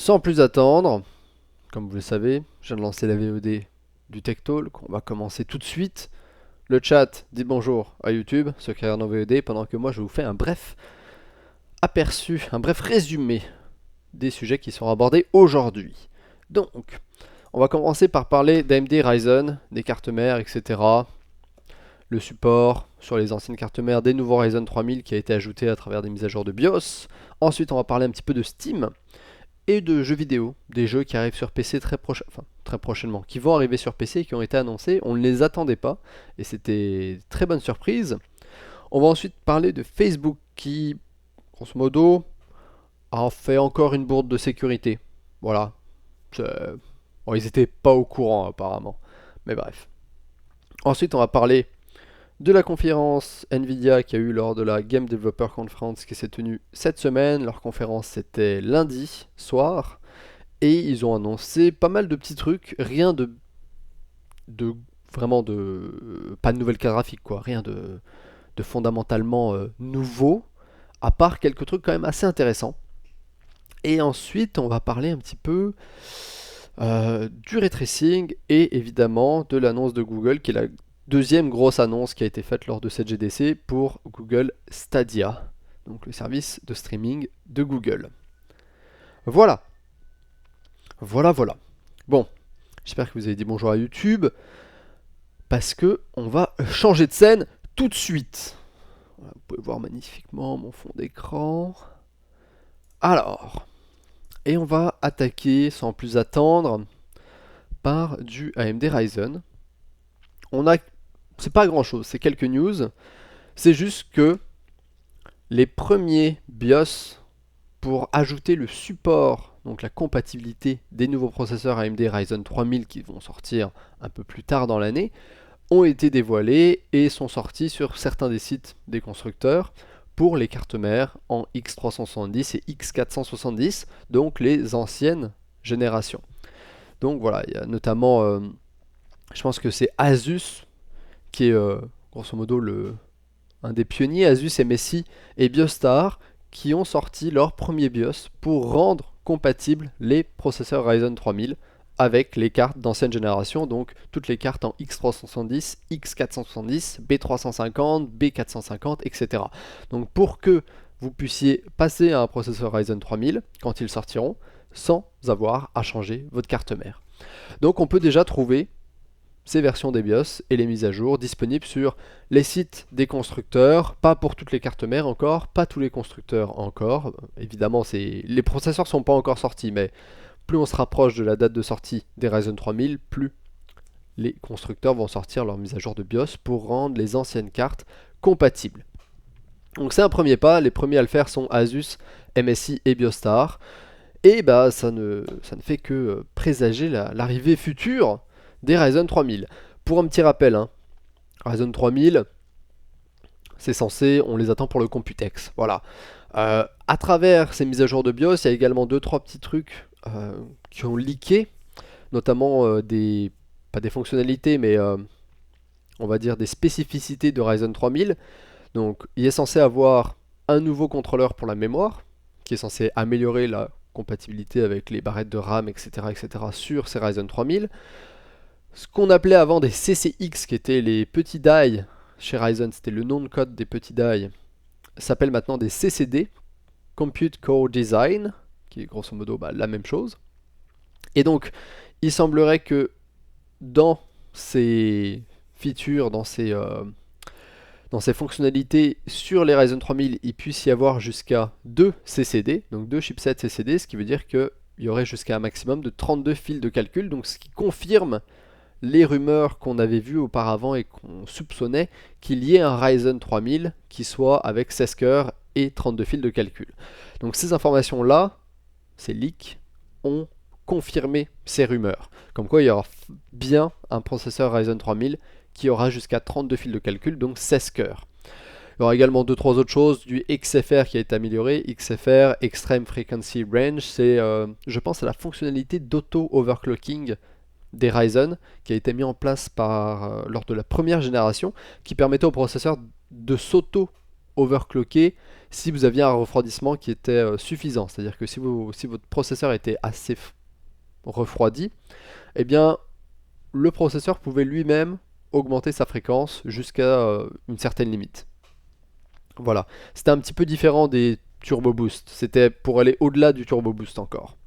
Sans plus attendre, comme vous le savez, je viens de lancer la VOD du Tech Talk. On va commencer tout de suite. Le chat dit bonjour à YouTube, ceux qui regardent en VOD, pendant que moi je vous fais un bref aperçu, un bref résumé des sujets qui seront abordés aujourd'hui. Donc, on va commencer par parler d'AMD Ryzen, des cartes mères, etc. Le support sur les anciennes cartes mères, des nouveaux Ryzen 3000 qui a été ajouté à travers des mises à jour de BIOS. Ensuite, on va parler un petit peu de Steam et de jeux vidéo, des jeux qui arrivent sur PC très prochainement, qui vont arriver sur PC et qui ont été annoncés. On ne les attendait pas et c'était très bonne surprise. On va ensuite parler de Facebook qui, grosso modo, a fait encore une bourde de sécurité. Voilà. Bon, ils n'étaient pas au courant apparemment. Mais bref. Ensuite, on va parler de la conférence Nvidia qui a eu lors de la Game Developer Conference qui s'est tenue cette semaine. Leur conférence c'était lundi soir et ils ont annoncé pas mal de petits trucs, rien de vraiment de pas de nouvelles cartes graphiques quoi, rien de fondamentalement nouveau, à part quelques trucs quand même assez intéressants. Et ensuite on va parler un petit peu du ray tracing et évidemment de l'annonce de Google qui est la deuxième grosse annonce qui a été faite lors de cette GDC pour Google Stadia, donc le service de streaming de Google. Voilà, voilà. Bon, j'espère que vous avez dit bonjour à YouTube, parce que on va changer de scène tout de suite. Voilà, vous pouvez voir magnifiquement mon fond d'écran. Alors, et on va attaquer sans plus attendre par du AMD Ryzen. C'est pas grand chose, c'est quelques news. C'est juste que les premiers BIOS pour ajouter le support, donc la compatibilité des nouveaux processeurs AMD Ryzen 3000 qui vont sortir un peu plus tard dans l'année, ont été dévoilés et sont sortis sur certains des sites des constructeurs pour les cartes mères en X370 et X470, donc les anciennes générations. Donc voilà, il y a notamment, je pense que c'est Asus qui est grosso modo un des pionniers, Asus, MSI et Biostar, qui ont sorti leur premier BIOS pour rendre compatibles les processeurs Ryzen 3000 avec les cartes d'ancienne génération, donc toutes les cartes en X370, X470, B350, B450, etc. Donc pour que vous puissiez passer à un processeur Ryzen 3000 quand ils sortiront, sans avoir à changer votre carte mère. Donc on peut déjà trouver ces versions des BIOS et les mises à jour disponibles sur les sites des constructeurs, pas pour toutes les cartes mères encore, pas tous les constructeurs encore. Évidemment, les processeurs sont pas encore sortis, mais plus on se rapproche de la date de sortie des Ryzen 3000, plus les constructeurs vont sortir leur mise à jour de BIOS pour rendre les anciennes cartes compatibles. Donc c'est un premier pas, les premiers à le faire sont Asus, MSI et Biostar. Et bah ça ne fait que présager l'arrivée future des Ryzen 3000. Pour un petit rappel, hein, Ryzen 3000, c'est censé, on les attend pour le Computex. Voilà. À travers ces mises à jour de BIOS, il y a également 2-3 petits trucs qui ont leaké, notamment pas des fonctionnalités, mais on va dire des spécificités de Ryzen 3000. Donc, il est censé avoir un nouveau contrôleur pour la mémoire, qui est censé améliorer la compatibilité avec les barrettes de RAM, etc. sur ces Ryzen 3000. Ce qu'on appelait avant des CCX, qui étaient les petits die chez Ryzen, c'était le nom de code des petits die, s'appelle maintenant des CCD, Compute Core Design, qui est grosso modo la même chose. Et donc, il semblerait que dans ces features, dans ces fonctionnalités sur les Ryzen 3000, il puisse y avoir jusqu'à 2 CCD, donc 2 chipsets CCD, ce qui veut dire qu'il y aurait jusqu'à un maximum de 32 fils de calcul, donc ce qui confirme les rumeurs qu'on avait vues auparavant et qu'on soupçonnait qu'il y ait un Ryzen 3000 qui soit avec 16 cœurs et 32 fils de calcul. Donc ces informations-là, ces leaks, ont confirmé ces rumeurs. Comme quoi il y aura bien un processeur Ryzen 3000 qui aura jusqu'à 32 fils de calcul, donc 16 cœurs. Il y aura également 2-3 autres choses, du XFR qui a été amélioré. XFR, Extreme Frequency Range, c'est je pense à la fonctionnalité d'auto-overclocking des Ryzen qui a été mis en place lors de la première génération, qui permettait au processeur de s'auto overclocker si vous aviez un refroidissement qui était suffisant. C'est-à-dire que si votre processeur était assez refroidi, eh bien le processeur pouvait lui-même augmenter sa fréquence jusqu'à une certaine limite. Voilà, c'était un petit peu différent des Turbo Boost, c'était pour aller au-delà du Turbo Boost encore.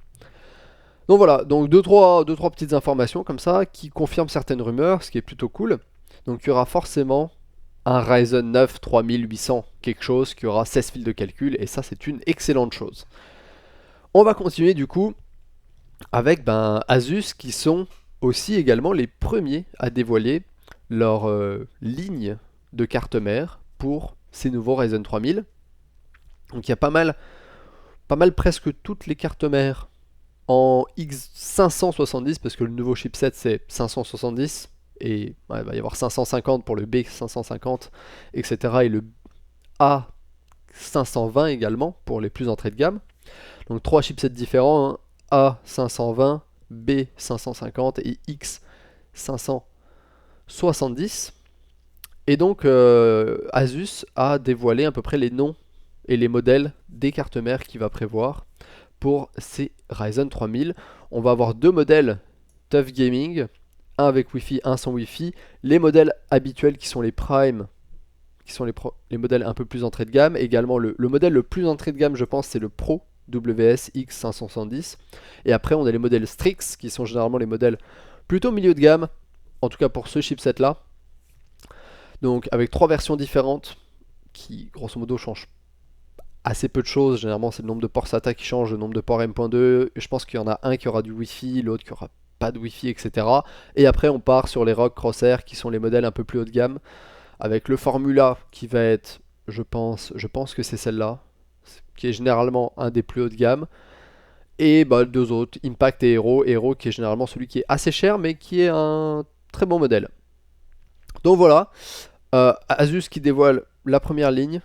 Donc voilà, donc deux trois petites informations comme ça qui confirment certaines rumeurs, ce qui est plutôt cool. Donc il y aura forcément un Ryzen 9 3800, quelque chose qui aura 16 fils de calcul, et ça c'est une excellente chose. On va continuer du coup avec Asus qui sont aussi également les premiers à dévoiler leur ligne de carte mère pour ces nouveaux Ryzen 3000. Donc il y a pas mal presque toutes les cartes mères en X570 parce que le nouveau chipset c'est 570 et il va y avoir 550 pour le B550 etc. et le A520 également pour les plus entrées de gamme. Donc trois chipsets différents, hein, A520, B550 et X570. Et donc Asus a dévoilé à peu près les noms et les modèles des cartes mères qu'il va prévoir pour ces Ryzen 3000. On va avoir deux modèles TUF Gaming, un avec Wi-Fi, un sans Wi-Fi. Les modèles habituels qui sont les Prime, qui sont les modèles un peu plus entrée de gamme. Également le modèle le plus entrée de gamme je pense c'est le Pro WS X570. Et après on a les modèles Strix qui sont généralement les modèles plutôt milieu de gamme, en tout cas pour ce chipset là. Donc avec trois versions différentes qui grosso modo changent assez peu de choses. Généralement c'est le nombre de ports SATA qui change, le nombre de ports M.2. Je pense qu'il y en a un qui aura du Wi-Fi, l'autre qui aura pas de Wi-Fi, etc. Et après on part sur les ROG Crosshair qui sont les modèles un peu plus haut de gamme, avec le Formula qui va être, je pense que c'est celle-là, qui est généralement un des plus hauts de gamme. Et deux autres, Impact et Hero. Hero qui est généralement celui qui est assez cher mais qui est un très bon modèle. Donc voilà, Asus qui dévoile la première ligne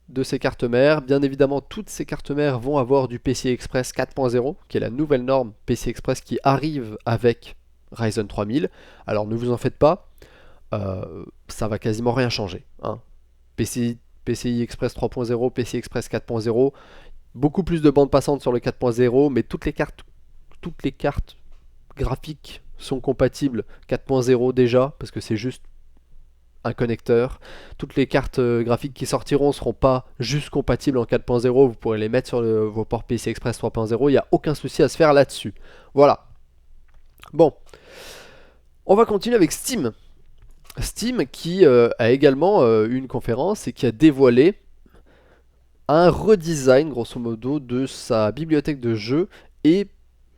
de ces cartes mères. Bien évidemment, toutes ces cartes mères vont avoir du PCI Express 4.0, qui est la nouvelle norme PCI Express qui arrive avec Ryzen 3000. Alors ne vous en faites pas, ça va quasiment rien changer. Hein. PCI Express 3.0, PCI Express 4.0, beaucoup plus de bandes passantes sur le 4.0, mais toutes les cartes graphiques sont compatibles 4.0 déjà, parce que c'est juste un connecteur. Toutes les cartes graphiques qui sortiront ne seront pas juste compatibles en 4.0, vous pourrez les mettre sur vos ports PCI Express 3.0, il n'y a aucun souci à se faire là-dessus. Voilà. Bon, on va continuer avec Steam. Steam qui a également eu une conférence et qui a dévoilé un redesign grosso modo de sa bibliothèque de jeux et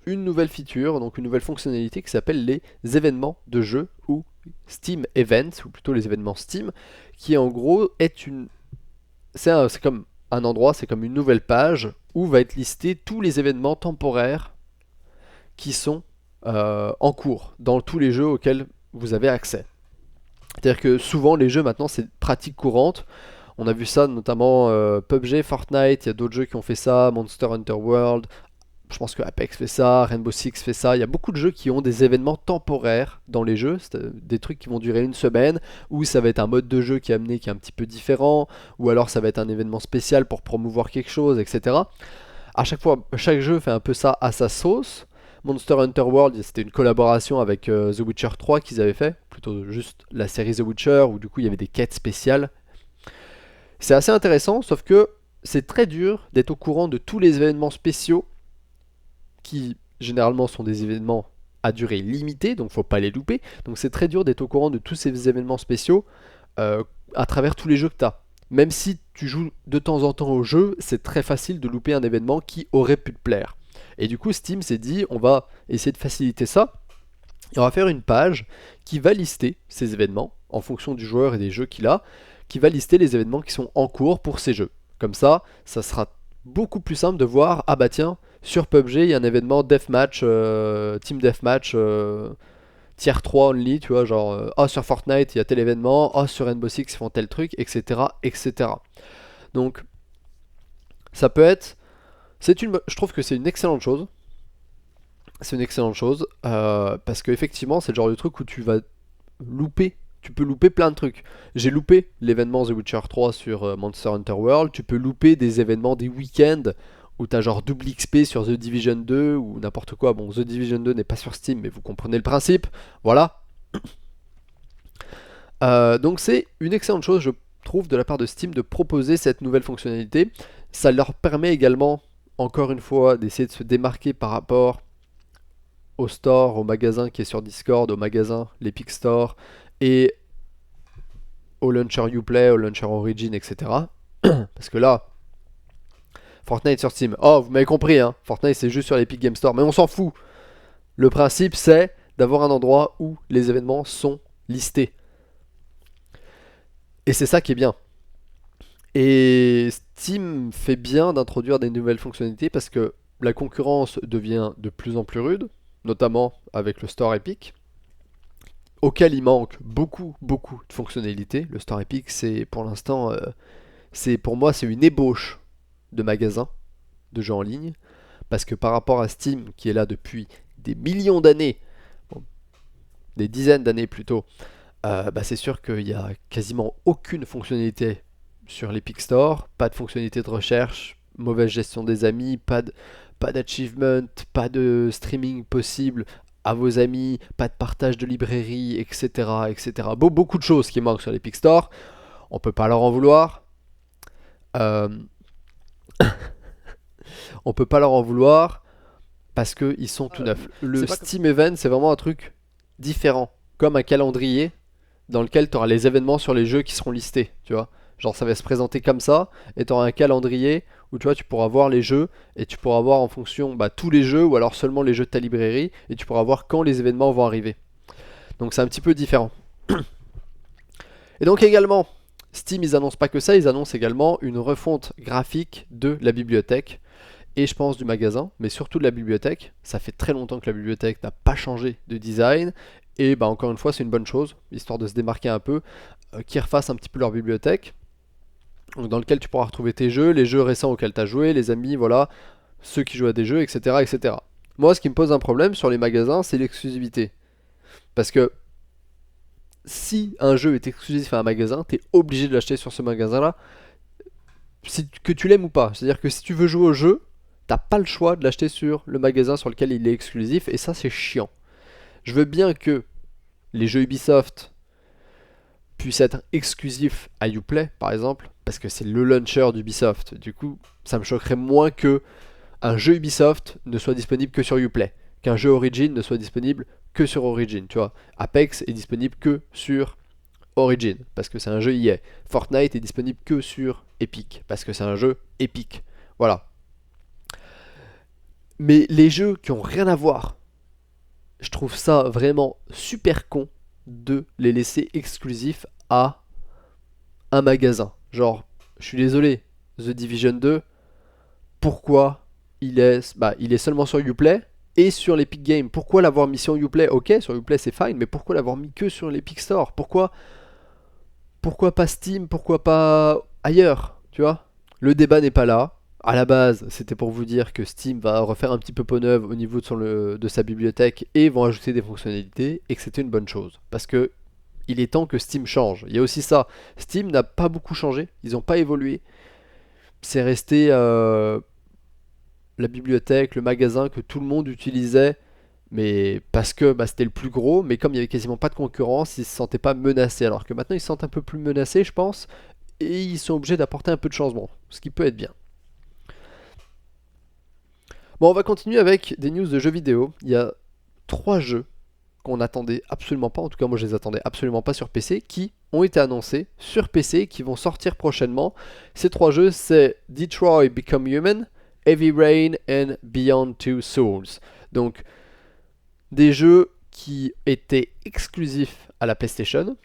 une nouvelle feature, donc une nouvelle fonctionnalité qui s'appelle les événements de jeux ou Steam Events, ou plutôt les événements Steam, qui en gros est une... C'est comme un endroit, c'est comme une nouvelle page où va être listé tous les événements temporaires qui sont en cours dans tous les jeux auxquels vous avez accès. C'est-à-dire que souvent les jeux maintenant c'est pratique courante. On a vu ça notamment PUBG, Fortnite, il y a d'autres jeux qui ont fait ça, Monster Hunter World, je pense que Apex fait ça, Rainbow Six fait ça. Il y a beaucoup de jeux qui ont des événements temporaires dans les jeux, des trucs qui vont durer une semaine, ou ça va être un mode de jeu qui est amené qui est un petit peu différent, ou alors ça va être un événement spécial pour promouvoir quelque chose, etc. À chaque fois, chaque jeu fait un peu ça à sa sauce. Monster Hunter World, c'était une collaboration avec The Witcher 3 qu'ils avaient fait, plutôt juste la série The Witcher, où du coup il y avait des quêtes spéciales. C'est assez intéressant, sauf que c'est très dur d'être au courant de tous les événements spéciaux qui généralement sont des événements à durée limitée, donc faut pas les louper. Donc c'est très dur d'être au courant de tous ces événements spéciaux à travers tous les jeux que tu as. Même si tu joues de temps en temps au jeu, c'est très facile de louper un événement qui aurait pu te plaire. Et du coup Steam s'est dit on va essayer de faciliter ça. Et on va faire une page qui va lister ces événements en fonction du joueur et des jeux qu'il a, qui va lister les événements qui sont en cours pour ces jeux. Comme ça sera beaucoup plus simple de voir, ah bah tiens, sur PUBG, il y a un événement Deathmatch, Team Deathmatch, Tier 3 only, tu vois, genre, sur Fortnite, il y a tel événement, sur Rainbow Six, ils font tel truc, etc., etc. Donc, ça peut être... je trouve que c'est une excellente chose. C'est une excellente chose, parce qu'effectivement, c'est le genre de truc où tu vas louper tu peux louper plein de trucs. J'ai loupé l'événement The Witcher 3 sur Monster Hunter World, tu peux louper des événements des week-ends où t'as genre double XP sur The Division 2 ou n'importe quoi. Bon, The Division 2 n'est pas sur Steam, mais vous comprenez le principe. Voilà. Donc c'est une excellente chose, je trouve, de la part de Steam de proposer cette nouvelle fonctionnalité. Ça leur permet également, encore une fois, d'essayer de se démarquer par rapport au store, au magasin qui est sur Discord, au magasin, l'Epic Store, et au launcher Uplay, au launcher Origin, etc. Parce que là, Fortnite sur Steam. Oh, vous m'avez compris, hein. Fortnite c'est juste sur l'Epic Game Store, mais on s'en fout. Le principe c'est d'avoir un endroit où les événements sont listés. Et c'est ça qui est bien. Et Steam fait bien d'introduire des nouvelles fonctionnalités parce que la concurrence devient de plus en plus rude, notamment avec le Store Epic, auquel il manque beaucoup, beaucoup de fonctionnalités. Le Store Epic, c'est pour l'instant, pour moi, c'est une ébauche de magasin de jeux en ligne, parce que par rapport à Steam, qui est là depuis des millions d'années, bon, des dizaines d'années plutôt, c'est sûr qu'il n'y a quasiment aucune fonctionnalité sur l'Epic Store, pas de fonctionnalité de recherche, mauvaise gestion des amis, pas d'achievement, pas de streaming possible à vos amis, pas de partage de librairie, etc. etc. Beaucoup de choses qui manquent sur l'Epic Store. On peut pas leur en vouloir. Euh, on peut pas leur en vouloir parce qu'ils sont tout neufs. Le Steam Event, c'est vraiment un truc différent, comme un calendrier dans lequel tu auras les événements sur les jeux qui seront listés, tu vois. Genre ça va se présenter comme ça, et tu auras un calendrier où tu vois, tu pourras voir les jeux, et tu pourras voir en fonction tous les jeux, ou alors seulement les jeux de ta librairie, et tu pourras voir quand les événements vont arriver. Donc c'est un petit peu différent. Et donc également, Steam, ils annoncent pas que ça, ils annoncent également une refonte graphique de la bibliothèque, et je pense du magasin, mais surtout de la bibliothèque. Ça fait très longtemps que la bibliothèque n'a pas changé de design, et encore une fois, c'est une bonne chose, histoire de se démarquer un peu, qu'ils refassent un petit peu leur bibliothèque, donc dans lequel tu pourras retrouver tes jeux, les jeux récents auxquels tu as joué, les amis, voilà, ceux qui jouent à des jeux, etc., etc. Moi, ce qui me pose un problème sur les magasins, c'est l'exclusivité. Parce que si un jeu est exclusif à un magasin, tu es obligé de l'acheter sur ce magasin-là, que tu l'aimes ou pas. C'est-à-dire que si tu veux jouer au jeu, t'as pas le choix de l'acheter sur le magasin sur lequel il est exclusif, et ça, c'est chiant. Je veux bien que les jeux Ubisoft puissent être exclusifs à Uplay, par exemple, parce que c'est le launcher d'Ubisoft. Du coup, ça me choquerait moins que un jeu Ubisoft ne soit disponible que sur Uplay, qu'un jeu Origin ne soit disponible que sur Origin, tu vois. Apex est disponible que sur Origin, parce que c'est un jeu EA. Fortnite est disponible que sur Epic, parce que c'est un jeu Epic. Voilà. Mais les jeux qui ont rien à voir, je trouve ça vraiment super con de les laisser exclusifs à un magasin. Genre, je suis désolé, The Division 2, pourquoi il est seulement sur Uplay et sur l'Epic Game? Pourquoi l'avoir mis sur Uplay? Ok, sur Uplay c'est fine, mais pourquoi l'avoir mis que sur l'Epic Store? Pourquoi pas Steam? Pourquoi pas ailleurs? Tu vois? Le débat n'est pas là. À la base, c'était pour vous dire que Steam va refaire un petit peu peau neuve au niveau de sa bibliothèque et vont ajouter des fonctionnalités, et que c'était une bonne chose. Parce que il est temps que Steam change. Il y a aussi ça. Steam n'a pas beaucoup changé. Ils n'ont pas évolué. C'est resté la bibliothèque, le magasin que tout le monde utilisait, mais parce que c'était le plus gros, mais comme il y avait quasiment pas de concurrence, ils se sentaient pas menacés. Alors que maintenant ils se sentent un peu plus menacés, je pense, et ils sont obligés d'apporter un peu de changement, ce qui peut être bien. Bon, on va continuer avec des news de jeux vidéo. Il y a 3 jeux qu'on n'attendait absolument pas, en tout cas moi je les attendais absolument pas sur PC, qui ont été annoncés sur PC, qui vont sortir prochainement. Ces 3 jeux, c'est Detroit Become Human, Heavy Rain and Beyond Two Souls. Donc des jeux qui étaient exclusifs à la PlayStation,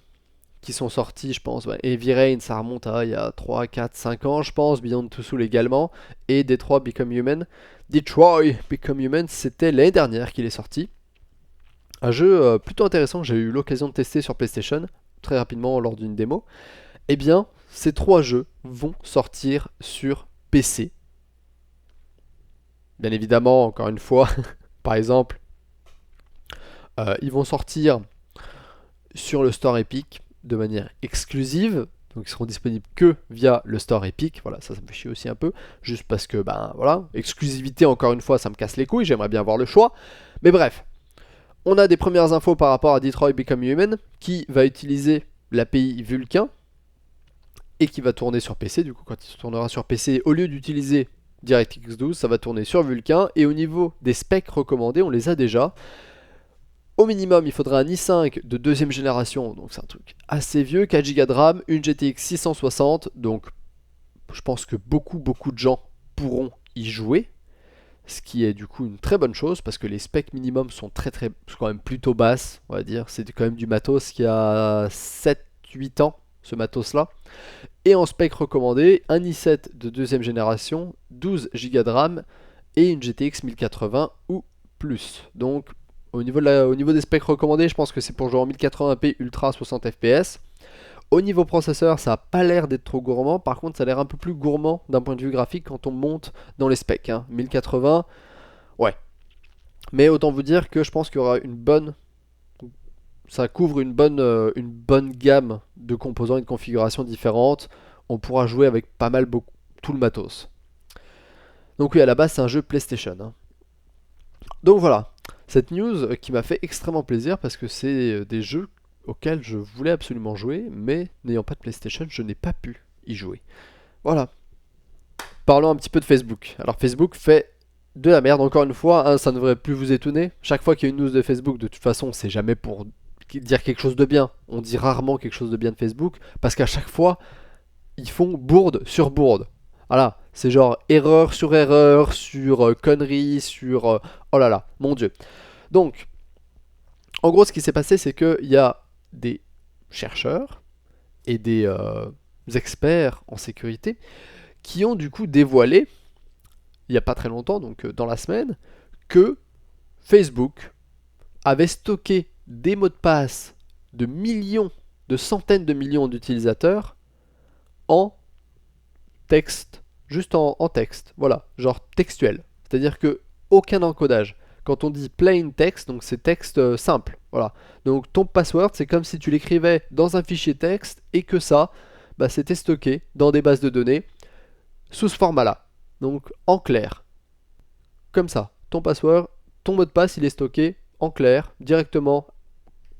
qui sont sortis, je pense, Heavy Rain, ça remonte à il y a 3, 4, 5 ans, je pense, Beyond Two Souls également, et Detroit Become Human. Detroit Become Human, c'était l'année dernière qu'il est sorti. Un jeu plutôt intéressant que j'ai eu l'occasion de tester sur PlayStation, très rapidement lors d'une démo. Eh bien, ces 3 jeux vont sortir sur PC. Bien évidemment, encore une fois, par exemple, ils vont sortir sur le store Epic, de manière exclusive. Donc ils seront disponibles que via le store Epic. Voilà, ça me fait chier aussi un peu. Juste parce que, ben voilà, exclusivité, encore une fois, ça me casse les couilles. J'aimerais bien avoir le choix. Mais bref, on a des premières infos par rapport à Detroit Become Human, qui va utiliser l'API Vulkan et qui va tourner sur PC. Du coup, quand il tournera sur PC, au lieu d'utiliser DirectX 12, ça va tourner sur Vulkan. Et au niveau des specs recommandés, on les a déjà. Au minimum, il faudra un i5 de deuxième génération, donc c'est un truc assez vieux, 4 Go de RAM, une GTX 660, donc je pense que beaucoup de gens pourront y jouer, ce qui est du coup une très bonne chose, parce que les specs minimum sont sont quand même plutôt basses, on va dire, c'est quand même du matos qui a 7-8 ans, ce matos-là. Et en spec recommandé, un i7 de deuxième génération, 12 Go de RAM et une GTX 1080 ou plus. Donc au niveau des specs recommandés, je pense que c'est pour jouer en 1080p ultra 60 fps. Au niveau processeur, ça n'a pas l'air d'être trop gourmand. Par contre, ça a l'air un peu plus gourmand d'un point de vue graphique quand on monte dans les specs. 1080, ouais. Mais autant vous dire que je pense qu'il y aura ça couvre une bonne gamme de composants et de configurations différentes. On pourra jouer avec pas mal tout le matos. Donc oui, à la base, c'est un jeu PlayStation. Donc voilà, cette news qui m'a fait extrêmement plaisir parce que c'est des jeux auxquels je voulais absolument jouer, mais n'ayant pas de PlayStation, je n'ai pas pu y jouer. Voilà. Parlons un petit peu de Facebook. Alors Facebook fait de la merde, encore une fois, ça ne devrait plus vous étonner. Chaque fois qu'il y a une news de Facebook, de toute façon, c'est jamais pour dire quelque chose de bien. On dit rarement quelque chose de bien de Facebook, parce qu'à chaque fois, ils font bourde sur bourde. Voilà, c'est genre erreur sur conneries, sur... oh là là, mon dieu. Donc, en gros, ce qui s'est passé, c'est qu'il y a des chercheurs et des experts en sécurité qui ont du coup dévoilé, il n'y a pas très longtemps, donc dans la semaine, que Facebook avait stocké des mots de passe de millions, de centaines de millions d'utilisateurs en texte, juste en texte, voilà, genre textuel. C'est-à-dire que aucun encodage. Quand on dit plain text, donc c'est texte simple, voilà. Donc ton password, c'est comme si tu l'écrivais dans un fichier texte et que ça, bah, c'était stocké dans des bases de données sous ce format-là. Donc en clair. Comme ça, ton password, ton mot de passe, il est stocké en clair, directement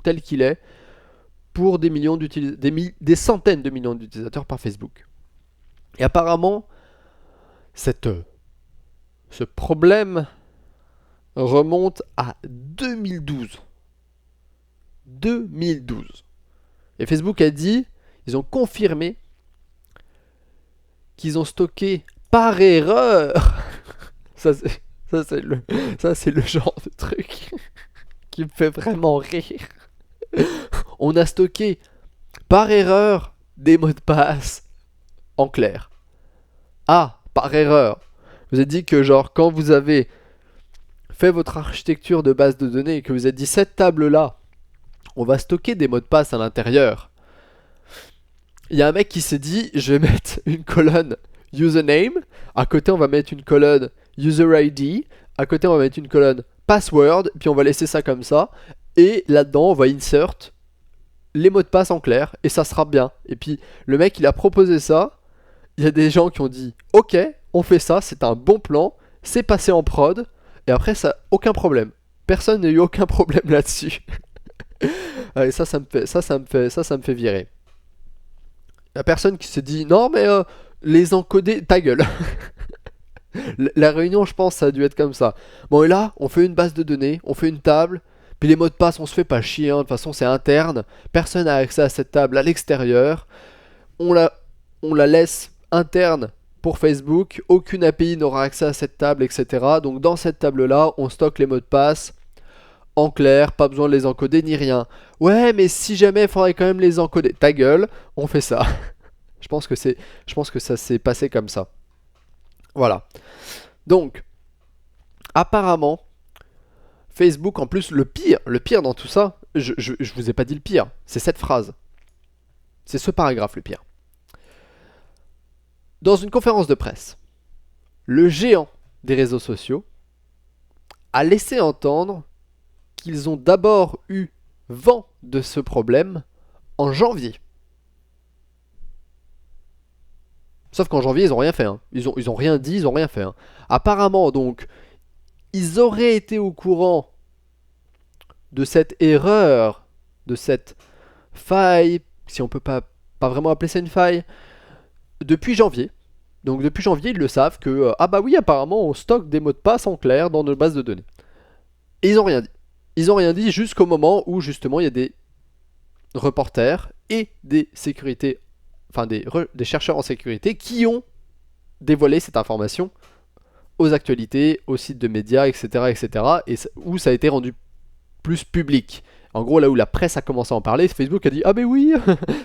tel qu'il est, pour des centaines de millions d'utilisateurs par Facebook. Et apparemment, ce problème remonte à 2012. 2012. Et Facebook a dit, ils ont confirmé qu'ils ont stocké par erreur. Ça c'est le genre de truc qui me fait vraiment rire. On a stocké par erreur des mots de passe en clair. Ah, par erreur. Vous avez dit que genre quand vous avez fait votre architecture de base de données et que vous avez dit cette table-là, on va stocker des mots de passe à l'intérieur. Il y a un mec qui s'est dit, je vais mettre une colonne username, à côté on va mettre une colonne user ID, à côté on va mettre une colonne password, puis on va laisser ça comme ça, et là-dedans on va insert les mots de passe en clair, et ça sera bien. Et puis le mec il a proposé ça, il y a des gens qui ont dit, ok, on fait ça, c'est un bon plan, c'est passé en prod, et après ça, aucun problème. Personne n'a eu aucun problème là-dessus. Et ça me fait virer. La personne qui s'est dit non mais les encoder, ta gueule. La réunion, je pense, ça a dû être comme ça. Bon et là, on fait une base de données, on fait une table, puis les mots de passe, on se fait pas chier, de toute façon c'est interne, personne n'a accès à cette table à l'extérieur. On la laisse interne pour Facebook, aucune API n'aura accès à cette table, etc. Donc dans cette table-là, on stocke les mots de passe en clair, pas besoin de les encoder ni rien. Ouais, mais si jamais, il faudrait quand même les encoder. Ta gueule, on fait ça. Je pense que ça s'est passé comme ça. Voilà. Donc, apparemment, Facebook, en plus, le pire dans tout ça, je vous ai pas dit le pire, c'est cette phrase. C'est ce paragraphe le pire. Dans une conférence de presse, le géant des réseaux sociaux a laissé entendre qu'ils ont d'abord eu vent de ce problème en janvier. Sauf qu'en janvier, ils ont rien fait. Hein. Ils ont rien dit, ils ont rien fait. Hein. Apparemment, donc, ils auraient été au courant de cette erreur, de cette faille, si on peut pas vraiment appeler ça une faille, depuis janvier. Donc depuis janvier, ils le savent que ah bah oui, apparemment on stocke des mots de passe en clair dans nos bases de données. Et ils ont rien dit. Ils ont rien dit jusqu'au moment où justement il y a des reporters et des sécurités, enfin des chercheurs en sécurité qui ont dévoilé cette information aux actualités, aux sites de médias, etc., etc., et où ça a été rendu plus public. En gros, là où la presse a commencé à en parler, Facebook a dit ah mais oui,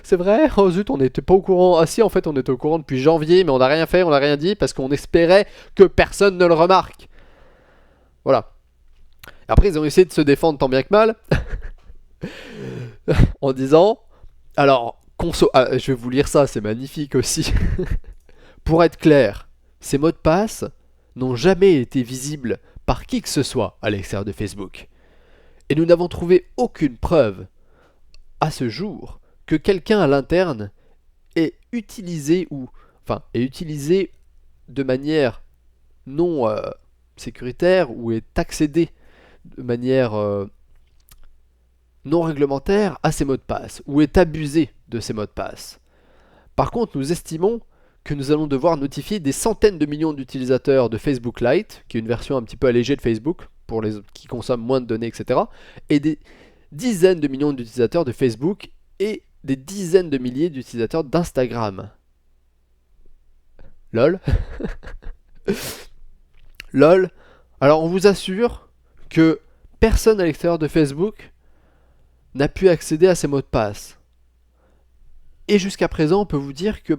c'est vrai, oh zut, on n'était pas au courant. Ah si, en fait, on était au courant depuis janvier, mais on n'a rien fait, on n'a rien dit parce qu'on espérait que personne ne le remarque. Voilà. Après, ils ont essayé de se défendre tant bien que mal en disant alors, je vais vous lire ça, c'est magnifique aussi. Pour être clair, ces mots de passe n'ont jamais été visibles par qui que ce soit à l'extérieur de Facebook. Et nous n'avons trouvé aucune preuve, à ce jour, que quelqu'un à l'interne ait utilisé de manière non sécuritaire ou ait accédé de manière non réglementaire à ces mots de passe ou ait abusé de ces mots de passe. Par contre, nous estimons que nous allons devoir notifier des centaines de millions d'utilisateurs de Facebook Lite, qui est une version un petit peu allégée de Facebook, pour les qui consomment moins de données, etc. Et des dizaines de millions d'utilisateurs de Facebook et des dizaines de milliers d'utilisateurs d'Instagram. LOL. LOL. Alors on vous assure que personne à l'extérieur de Facebook n'a pu accéder à ces mots de passe. Et jusqu'à présent, on peut vous dire que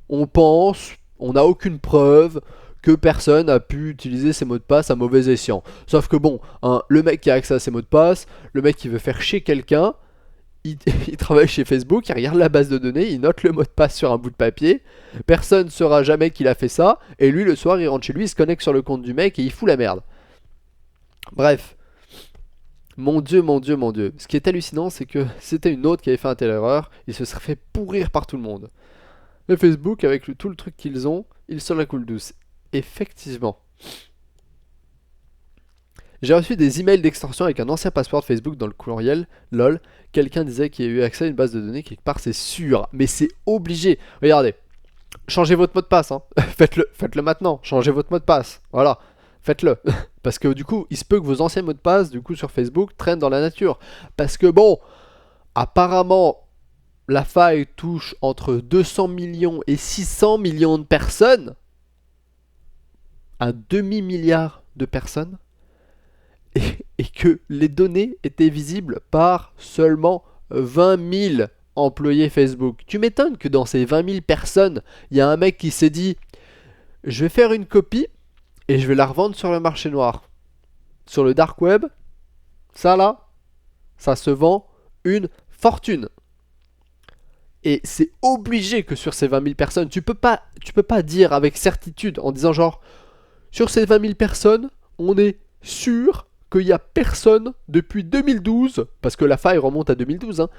on pense, on n'a aucune preuve que personne a pu utiliser ces mots de passe à mauvais escient. Sauf que bon, hein, le mec qui a accès à ces mots de passe, le mec qui veut faire chier quelqu'un, il travaille chez Facebook, il regarde la base de données, il note le mot de passe sur un bout de papier, personne ne saura jamais qu'il a fait ça, et lui le soir il rentre chez lui, il se connecte sur le compte du mec et il fout la merde. Bref. Mon dieu, mon dieu, mon dieu. Ce qui est hallucinant, c'est que c'était une autre qui avait fait un telle erreur, il se serait fait pourrir par tout le monde. Mais Facebook, avec tout le truc qu'ils ont, ils sont la coule douce. Effectivement. J'ai reçu des emails d'extorsion avec un ancien password Facebook dans le courriel. LOL. Quelqu'un disait qu'il y a eu accès à une base de données quelque part, c'est sûr. Mais c'est obligé. Regardez. Changez votre mot de passe. Hein. Faites-le maintenant. Changez votre mot de passe. Voilà. Faites-le. Parce que du coup, il se peut que vos anciens mots de passe, du coup, sur Facebook, traînent dans la nature. Parce que bon, apparemment, la faille touche entre 200 millions et 600 millions de personnes. Un demi-milliard de personnes. Et que les données étaient visibles par seulement 20 000 employés Facebook. Tu m'étonnes que dans ces 20 000 personnes, il y a un mec qui s'est dit « Je vais faire une copie et je vais la revendre sur le marché noir. » Sur le dark web, ça là, ça se vend une fortune. Et c'est obligé que sur ces 20 000 personnes, tu peux pas dire avec certitude en disant genre sur ces 20 000 personnes, on est sûr qu'il n'y a personne depuis 2012, parce que la faille remonte à 2012, hein,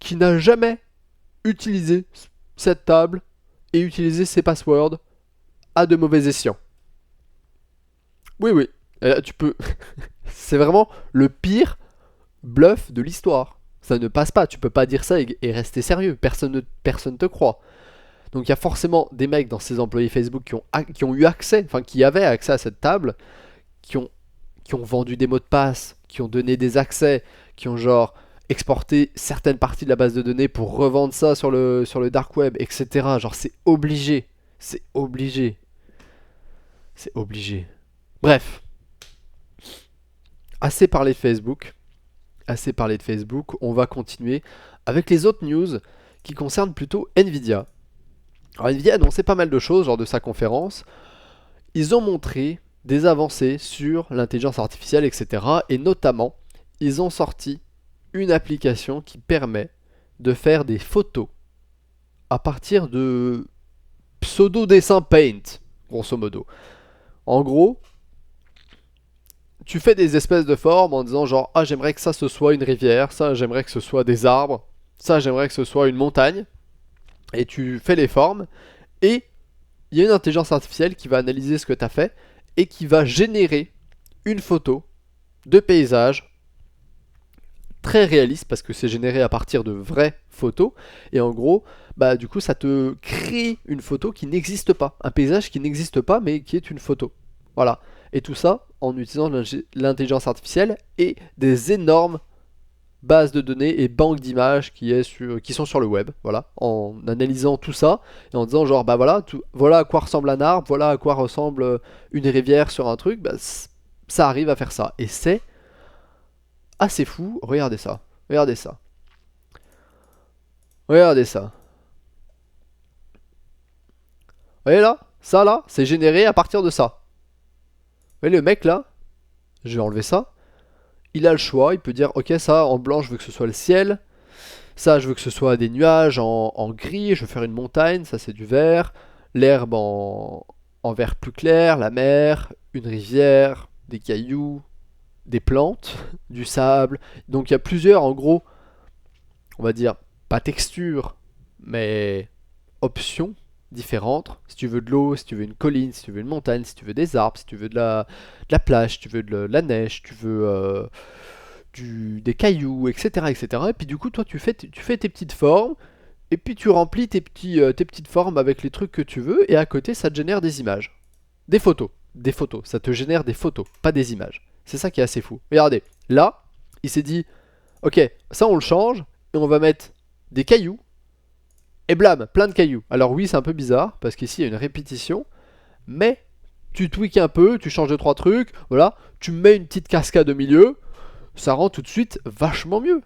qui n'a jamais utilisé cette table et utilisé ses passwords à de mauvais escients. Oui, oui. Et là, tu peux. C'est vraiment le pire bluff de l'histoire. Ça ne passe pas. Tu peux pas dire ça et rester sérieux. Personne te croit. Donc il y a forcément des mecs dans ces employés Facebook qui ont eu accès, enfin qui avaient accès à cette table, qui ont vendu des mots de passe, qui ont donné des accès, qui ont genre exporté certaines parties de la base de données pour revendre ça sur le dark web, etc. Genre c'est obligé. C'est obligé. C'est obligé. Bref. Assez parlé de Facebook. Assez parlé de Facebook. On va continuer avec les autres news qui concernent plutôt Nvidia. Alors Nvidia a annoncé pas mal de choses lors de sa conférence. Ils ont montré des avancées sur l'intelligence artificielle, etc. Et notamment, ils ont sorti une application qui permet de faire des photos à partir de pseudo-dessin Paint, grosso modo. En gros, tu fais des espèces de formes en disant genre « Ah, j'aimerais que ça ce soit une rivière, ça j'aimerais que ce soit des arbres, Ça, j'aimerais que ce soit une montagne. Et tu fais les formes. Et il y a une intelligence artificielle qui va analyser ce que tu as fait. Et qui va générer une photo de paysage très réaliste parce que c'est généré à partir de vraies photos et en gros bah du coup ça te crée une photo qui n'existe pas, un paysage qui n'existe pas mais qui est une photo. Voilà. Et tout ça en utilisant l'intelligence artificielle et des énormes bases de données et banques d'images qui sont sur le web, voilà, en analysant tout ça et en disant genre bah voilà, voilà à quoi ressemble un arbre, voilà à quoi ressemble une rivière sur un truc, bah, ça arrive à faire ça et c'est assez fou. Regardez ça. Regardez ça. Regardez ça. Vous voyez là? Ça là, c'est généré à partir de ça. Vous voyez le mec là? Je vais enlever ça. Il a le choix. Il peut dire ok ça en blanc je veux que ce soit le ciel. Ça je veux que ce soit des nuages en gris. Je veux faire une montagne. Ça c'est du vert. L'herbe en vert plus clair. La mer. Une rivière. Des cailloux. Des plantes. Du sable. Donc il y a plusieurs en gros. On va dire pas texture. Mais options différentes. Si tu veux de l'eau, si tu veux une colline, si tu veux une montagne, si tu veux des arbres, si tu veux de la plage, si tu veux de la neige, tu veux des cailloux, etc., etc. Et puis du coup, toi, tu fais tes petites formes, et puis tu remplis tes petites formes avec les trucs que tu veux, et à côté, ça te génère des images. Des photos. Des photos. Ça te génère des photos, pas des images. C'est ça qui est assez fou. Regardez, là, il s'est dit, ok, ça on le change, et on va mettre des cailloux, et blâme, plein de cailloux. Alors oui, c'est un peu bizarre, parce qu'ici, il y a une répétition, mais tu tweaks un peu, tu changes 2-3 trucs, voilà, tu mets une petite cascade au milieu, ça rend tout de suite vachement mieux.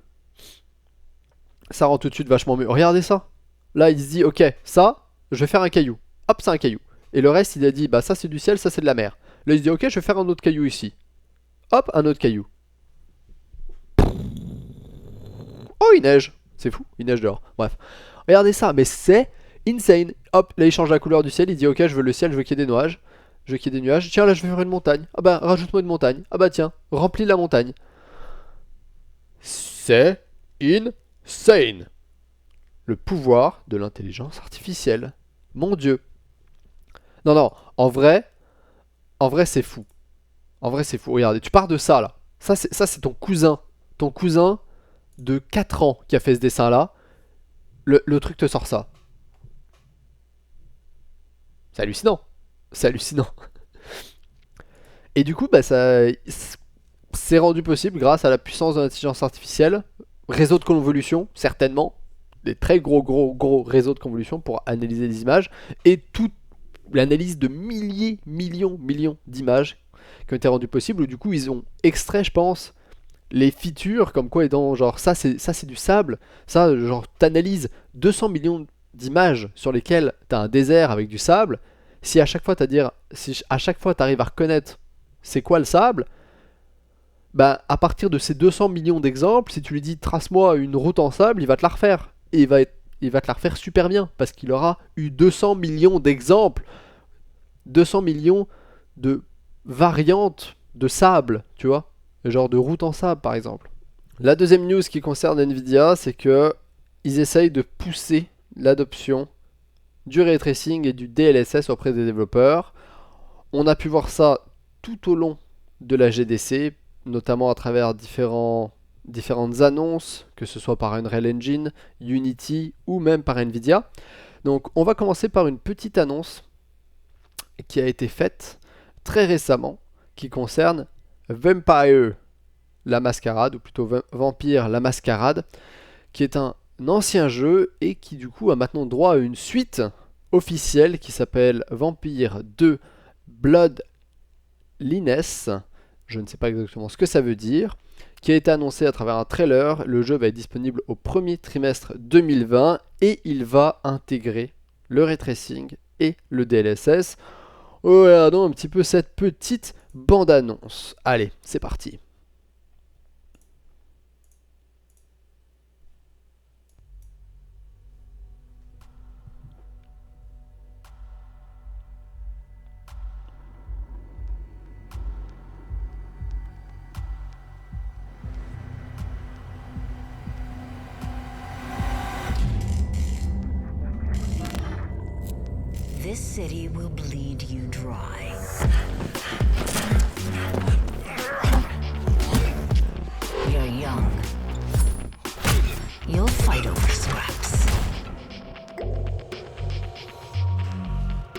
Ça rend tout de suite vachement mieux. Regardez ça. Là, il se dit, ok, ça, je vais faire un caillou. Hop, c'est un caillou. Et le reste, il a dit, bah ça c'est du ciel, ça c'est de la mer. Là, il se dit, ok, je vais faire un autre caillou ici. Hop, un autre caillou. Oh, il neige. C'est fou, il neige dehors. Bref. Regardez ça, mais c'est insane. Hop, là il change la couleur du ciel, il dit ok, je veux le ciel, je veux qu'il y ait des nuages. Je veux qu'il y ait des nuages. Tiens, là je vais faire une montagne. Ah bah, rajoute-moi une montagne. Ah bah tiens, remplis la montagne. C'est insane. Le pouvoir de l'intelligence artificielle. Mon Dieu. Non, non, en vrai c'est fou. En vrai c'est fou. Regardez, tu pars de ça là. Ça c'est ton cousin. Ton cousin de 4 ans qui a fait ce dessin là. Le truc te sort ça. C'est hallucinant. C'est hallucinant. Et du coup, bah, ça, c'est rendu possible grâce à la puissance de l'intelligence artificielle, réseau de convolution, certainement, des très gros réseaux de convolution pour analyser les images, et toute l'analyse de millions d'images qui ont été rendues possibles, où du coup ils ont extrait, je pense, les features, comme quoi étant genre ça c'est du sable, ça genre t'analyses 200 millions d'images sur lesquelles t'as un désert avec du sable, si à chaque fois si à chaque fois t'arrives à reconnaître c'est quoi le sable, bah à partir de ces 200 millions d'exemples, si tu lui dis trace-moi une route en sable, il va te la refaire. Et il va te la refaire super bien, parce qu'il aura eu 200 millions d'exemples, 200 millions de variantes de sable, tu vois, genre de route en sable par exemple. La deuxième news qui concerne Nvidia, c'est que ils essayent de pousser l'adoption du ray tracing et du DLSS auprès des développeurs. On a pu voir ça tout au long de la GDC, notamment à travers différentes annonces, que ce soit par Unreal Engine, Unity ou même par Nvidia. Donc on va commencer par une petite annonce qui a été faite très récemment, qui concerne Vampire la Mascarade, ou plutôt Vampire la Mascarade, qui est un ancien jeu et qui du coup a maintenant droit à une suite officielle qui s'appelle Vampire 2 Blood Liness, je ne sais pas exactement ce que ça veut dire, qui a été annoncé à travers un trailer. Le jeu va être disponible au premier trimestre 2020 et il va intégrer le ray tracing et le DLSS. Regardons un petit peu cette petite bande-annonce. Allez, c'est parti. This city will bleed you dry. You're young. You'll fight over scraps.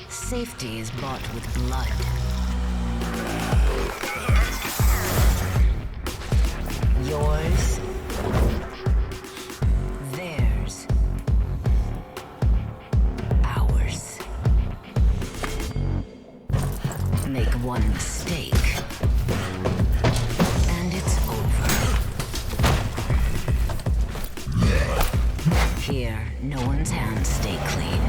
Safety is bought with blood. Yours. Theirs. Ours. Make one mistake, and it's over. Here, no one's hands stay clean.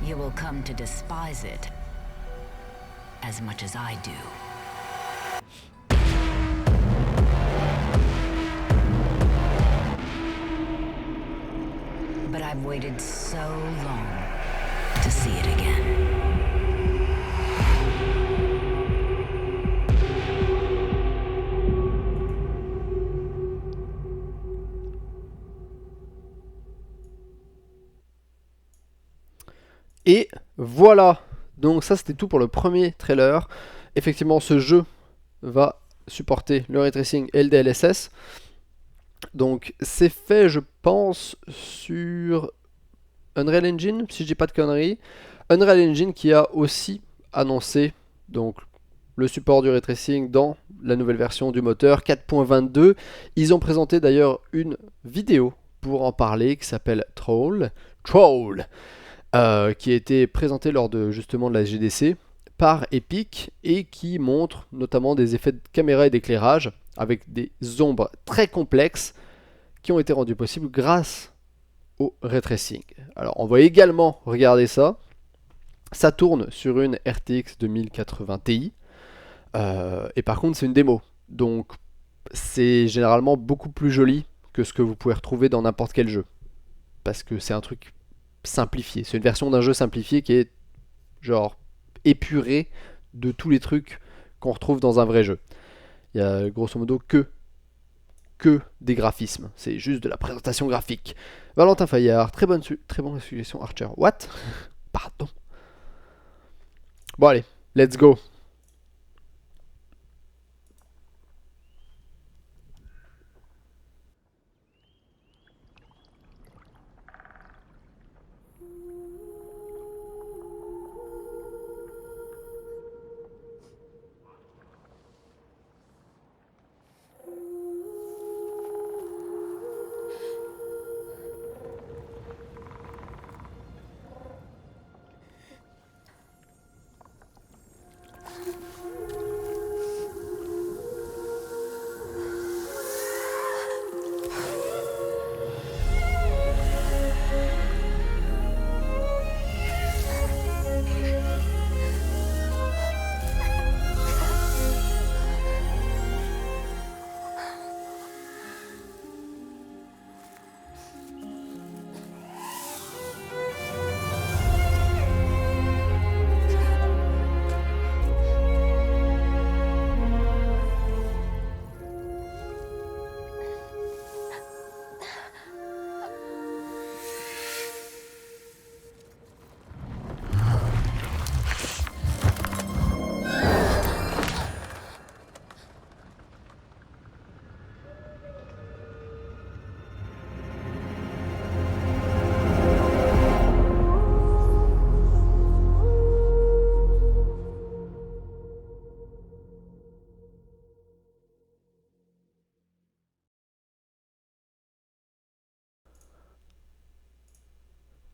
You will come to despise it as much as I do. But I've waited so long to see it again. Et voilà, donc ça c'était tout pour le premier trailer. Effectivement, ce jeu va supporter le ray tracing et le DLSS. Donc c'est fait, je pense, sur Unreal Engine, si je dis pas de conneries. Unreal Engine qui a aussi annoncé donc le support du ray tracing dans la nouvelle version du moteur 4.22. Ils ont présenté d'ailleurs une vidéo pour en parler qui s'appelle Troll, qui a été présentée lors de justement de la GDC par Epic et qui montre notamment des effets de caméra et d'éclairage avec des ombres très complexes qui ont été rendus possibles grâce au ray tracing. Alors on va également regarder ça. Ça tourne sur une RTX 2080 Ti et par contre c'est une démo, donc c'est généralement beaucoup plus joli que ce que vous pouvez retrouver dans n'importe quel jeu parce que c'est un truc simplifié, c'est une version d'un jeu simplifié qui est genre épuré de tous les trucs qu'on retrouve dans un vrai jeu. Il y a grosso modo que des graphismes, c'est juste de la présentation graphique. Valentin Fayard, très bonne suggestion Archer. What? Pardon. Bon allez, let's go.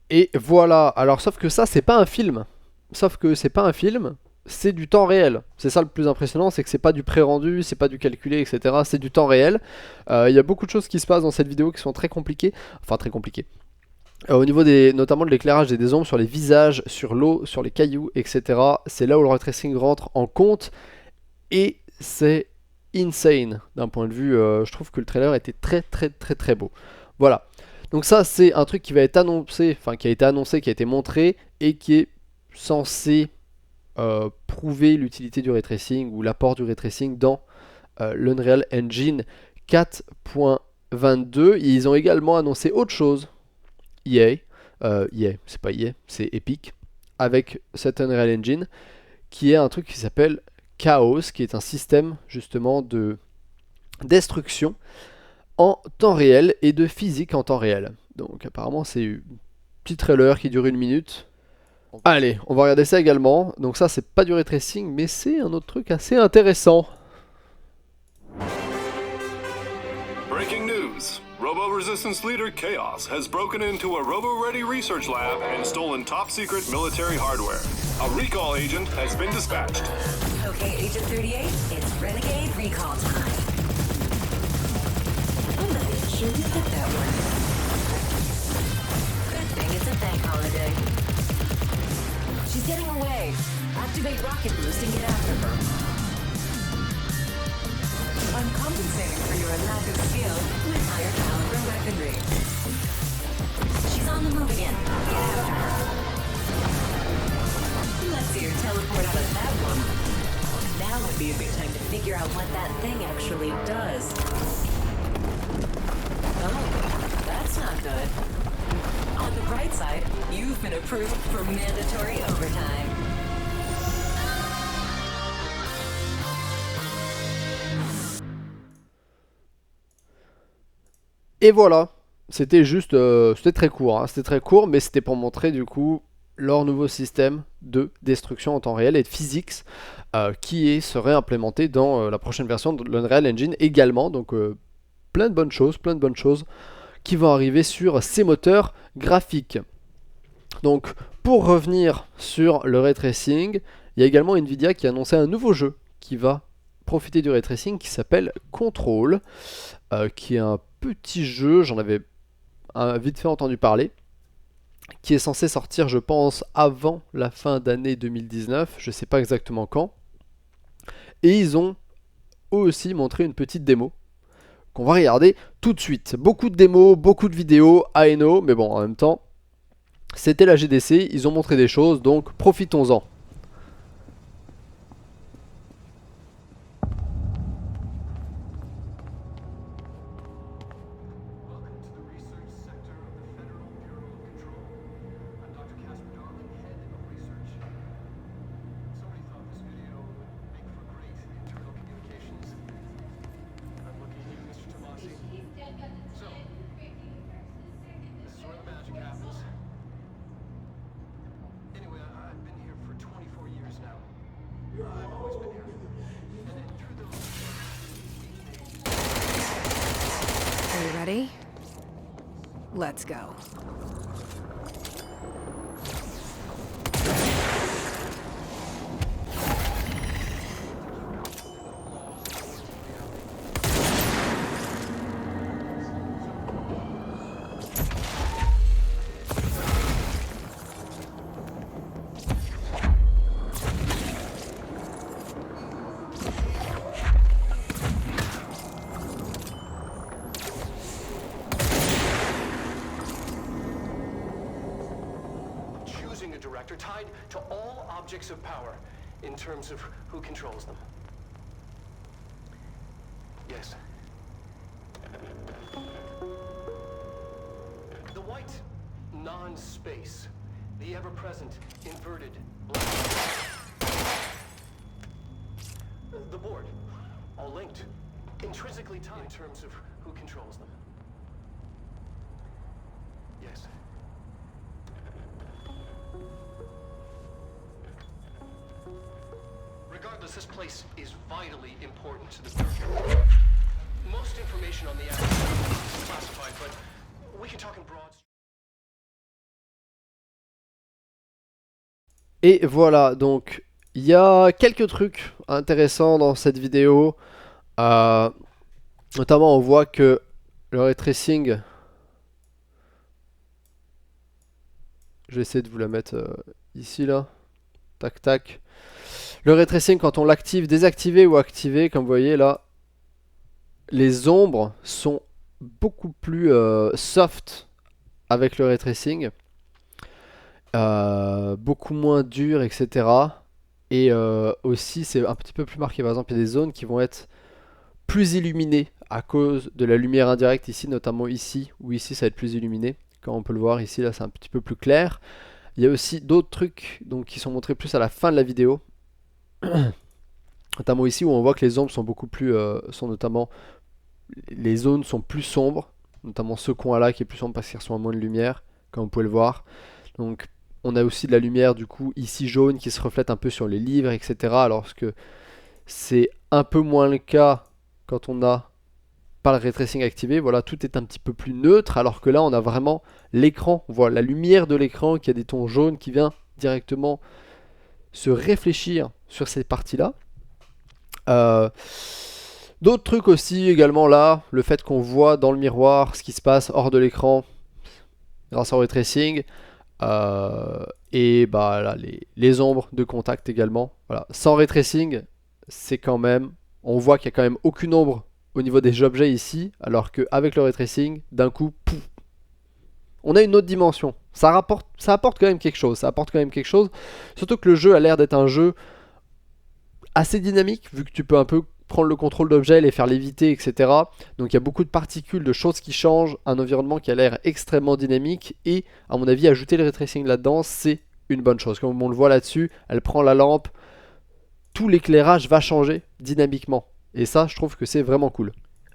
Et voilà, alors sauf que ça c'est pas un film. Sauf que c'est pas un film, c'est du temps réel. C'est ça le plus impressionnant, c'est que c'est pas du pré-rendu, c'est pas du calculé, etc. C'est du temps réel. Il y a beaucoup de choses qui se passent dans cette vidéo qui sont très compliquées. Enfin très compliquées. Au niveau notamment de l'éclairage et des ombres sur les visages, sur l'eau, sur les cailloux, etc. C'est là où le ray tracing rentre en compte. Et c'est insane d'un point de vue. Je trouve que le trailer était très beau. Voilà. Donc ça c'est un truc qui va être annoncé, enfin qui a été annoncé, qui a été montré et qui est censé prouver l'utilité du ray tracing ou l'apport du ray tracing dans l'Unreal Engine 4.22. Ils ont également annoncé autre chose. EA, c'est pas EA, c'est Epic, avec cette Unreal Engine, qui est un truc qui s'appelle Chaos, qui est un système justement de destruction en temps réel et de physique en temps réel. Donc apparemment c'est un petit trailer qui dure 1 minute. Allez, on va regarder ça également. Donc ça c'est pas du ray tracing, mais c'est un autre truc assez intéressant. Breaking news. Robo-resistance leader Chaos has broken into a Robo-Ready research lab and stolen top-secret military hardware. A recall agent has been dispatched. Okay, Agent 38, it's Renegade recall time. I'm not even sure you hit that one. Good thing it's a bank holiday. She's getting away. Activate rocket boost and get after her. I'm compensating for your lack of skill with higher caliber weaponry. She's on the move again. Get after her. Let's see her teleport out of that one. Now would be a good time to figure out what that thing actually does. Oh, that's not good. On the bright side, you've been approved for mandatory overtime. Et voilà, c'était juste, c'était très court, hein. C'était très court, mais c'était pour montrer du coup leur nouveau système de destruction en temps réel et de physics qui serait implémenté dans la prochaine version de l'Unreal Engine également. Donc plein de bonnes choses qui vont arriver sur ces moteurs graphiques. Donc pour revenir sur le ray tracing, il y a également Nvidia qui a annoncé un nouveau jeu qui va profiter du ray tracing qui s'appelle Control, qui est un petit jeu, j'en avais vite fait entendu parler, qui est censé sortir je pense avant la fin d'année 2019, je sais pas exactement quand. Et ils ont aussi montré une petite démo qu'on va regarder tout de suite. Beaucoup de démos, beaucoup de vidéos, I know, mais bon en même temps, c'était la GDC, ils ont montré des choses, donc profitons-en. Are you ready? Let's go. A director tied to all objects of power in terms of who controls them. Yes. The white non-space, the ever-present inverted black. The board, all linked, intrinsically tied in terms of who controls them. Yes. Regardless, this place is vitally important to the Bureau. Most information on the act is classified, but we can talk in broad. Et voilà, donc il y a quelques trucs intéressants dans cette vidéo. Notamment, on voit que le ray tracing, je vais essayer de vous la mettre ici là, tac tac. Le ray tracing, quand on l'active, désactivé ou activé, comme vous voyez là, les ombres sont beaucoup plus soft avec le ray tracing, beaucoup moins dures, etc. Et aussi, c'est un petit peu plus marqué. Par exemple, il y a des zones qui vont être plus illuminées à cause de la lumière indirecte ici, notamment ici, où ici ça va être plus illuminé. Comme on peut le voir ici, là c'est un petit peu plus clair. Il y a aussi d'autres trucs donc, qui sont montrés plus à la fin de la vidéo. Notamment ici où on voit que les ombres sont beaucoup plus... les zones sont plus sombres. Notamment ce coin là qui est plus sombre parce qu'il reçoit moins de lumière, comme vous pouvez le voir. Donc on a aussi de la lumière du coup ici jaune qui se reflète un peu sur les livres, etc. Alors que c'est un peu moins le cas quand on n'a pas le ray tracing activé. Voilà, tout est un petit peu plus neutre, alors que là on a vraiment l'écran, on voit la lumière de l'écran qui a des tons jaunes qui vient directement se réfléchir sur ces parties-là. D'autres trucs aussi également là, le fait qu'on voit dans le miroir ce qui se passe hors de l'écran grâce au ray tracing. Et bah là, les ombres de contact également. Voilà. Sans ray tracing, c'est quand même, on voit qu'il n'y a quand même aucune ombre au niveau des objets ici, alors qu'avec le ray tracing, d'un coup, pouf, on a une autre dimension. Ça apporte quand même quelque chose. Ça apporte quand même quelque chose. Surtout que le jeu a l'air d'être un jeu assez dynamique, vu que tu peux un peu prendre le contrôle d'objets, les faire léviter, etc. Donc il y a beaucoup de particules, de choses qui changent, un environnement qui a l'air extrêmement dynamique, et à mon avis, ajouter le ray tracing là-dedans, c'est une bonne chose. Comme on le voit là-dessus, elle prend la lampe, tout l'éclairage va changer dynamiquement. Et ça, je trouve que c'est vraiment cool.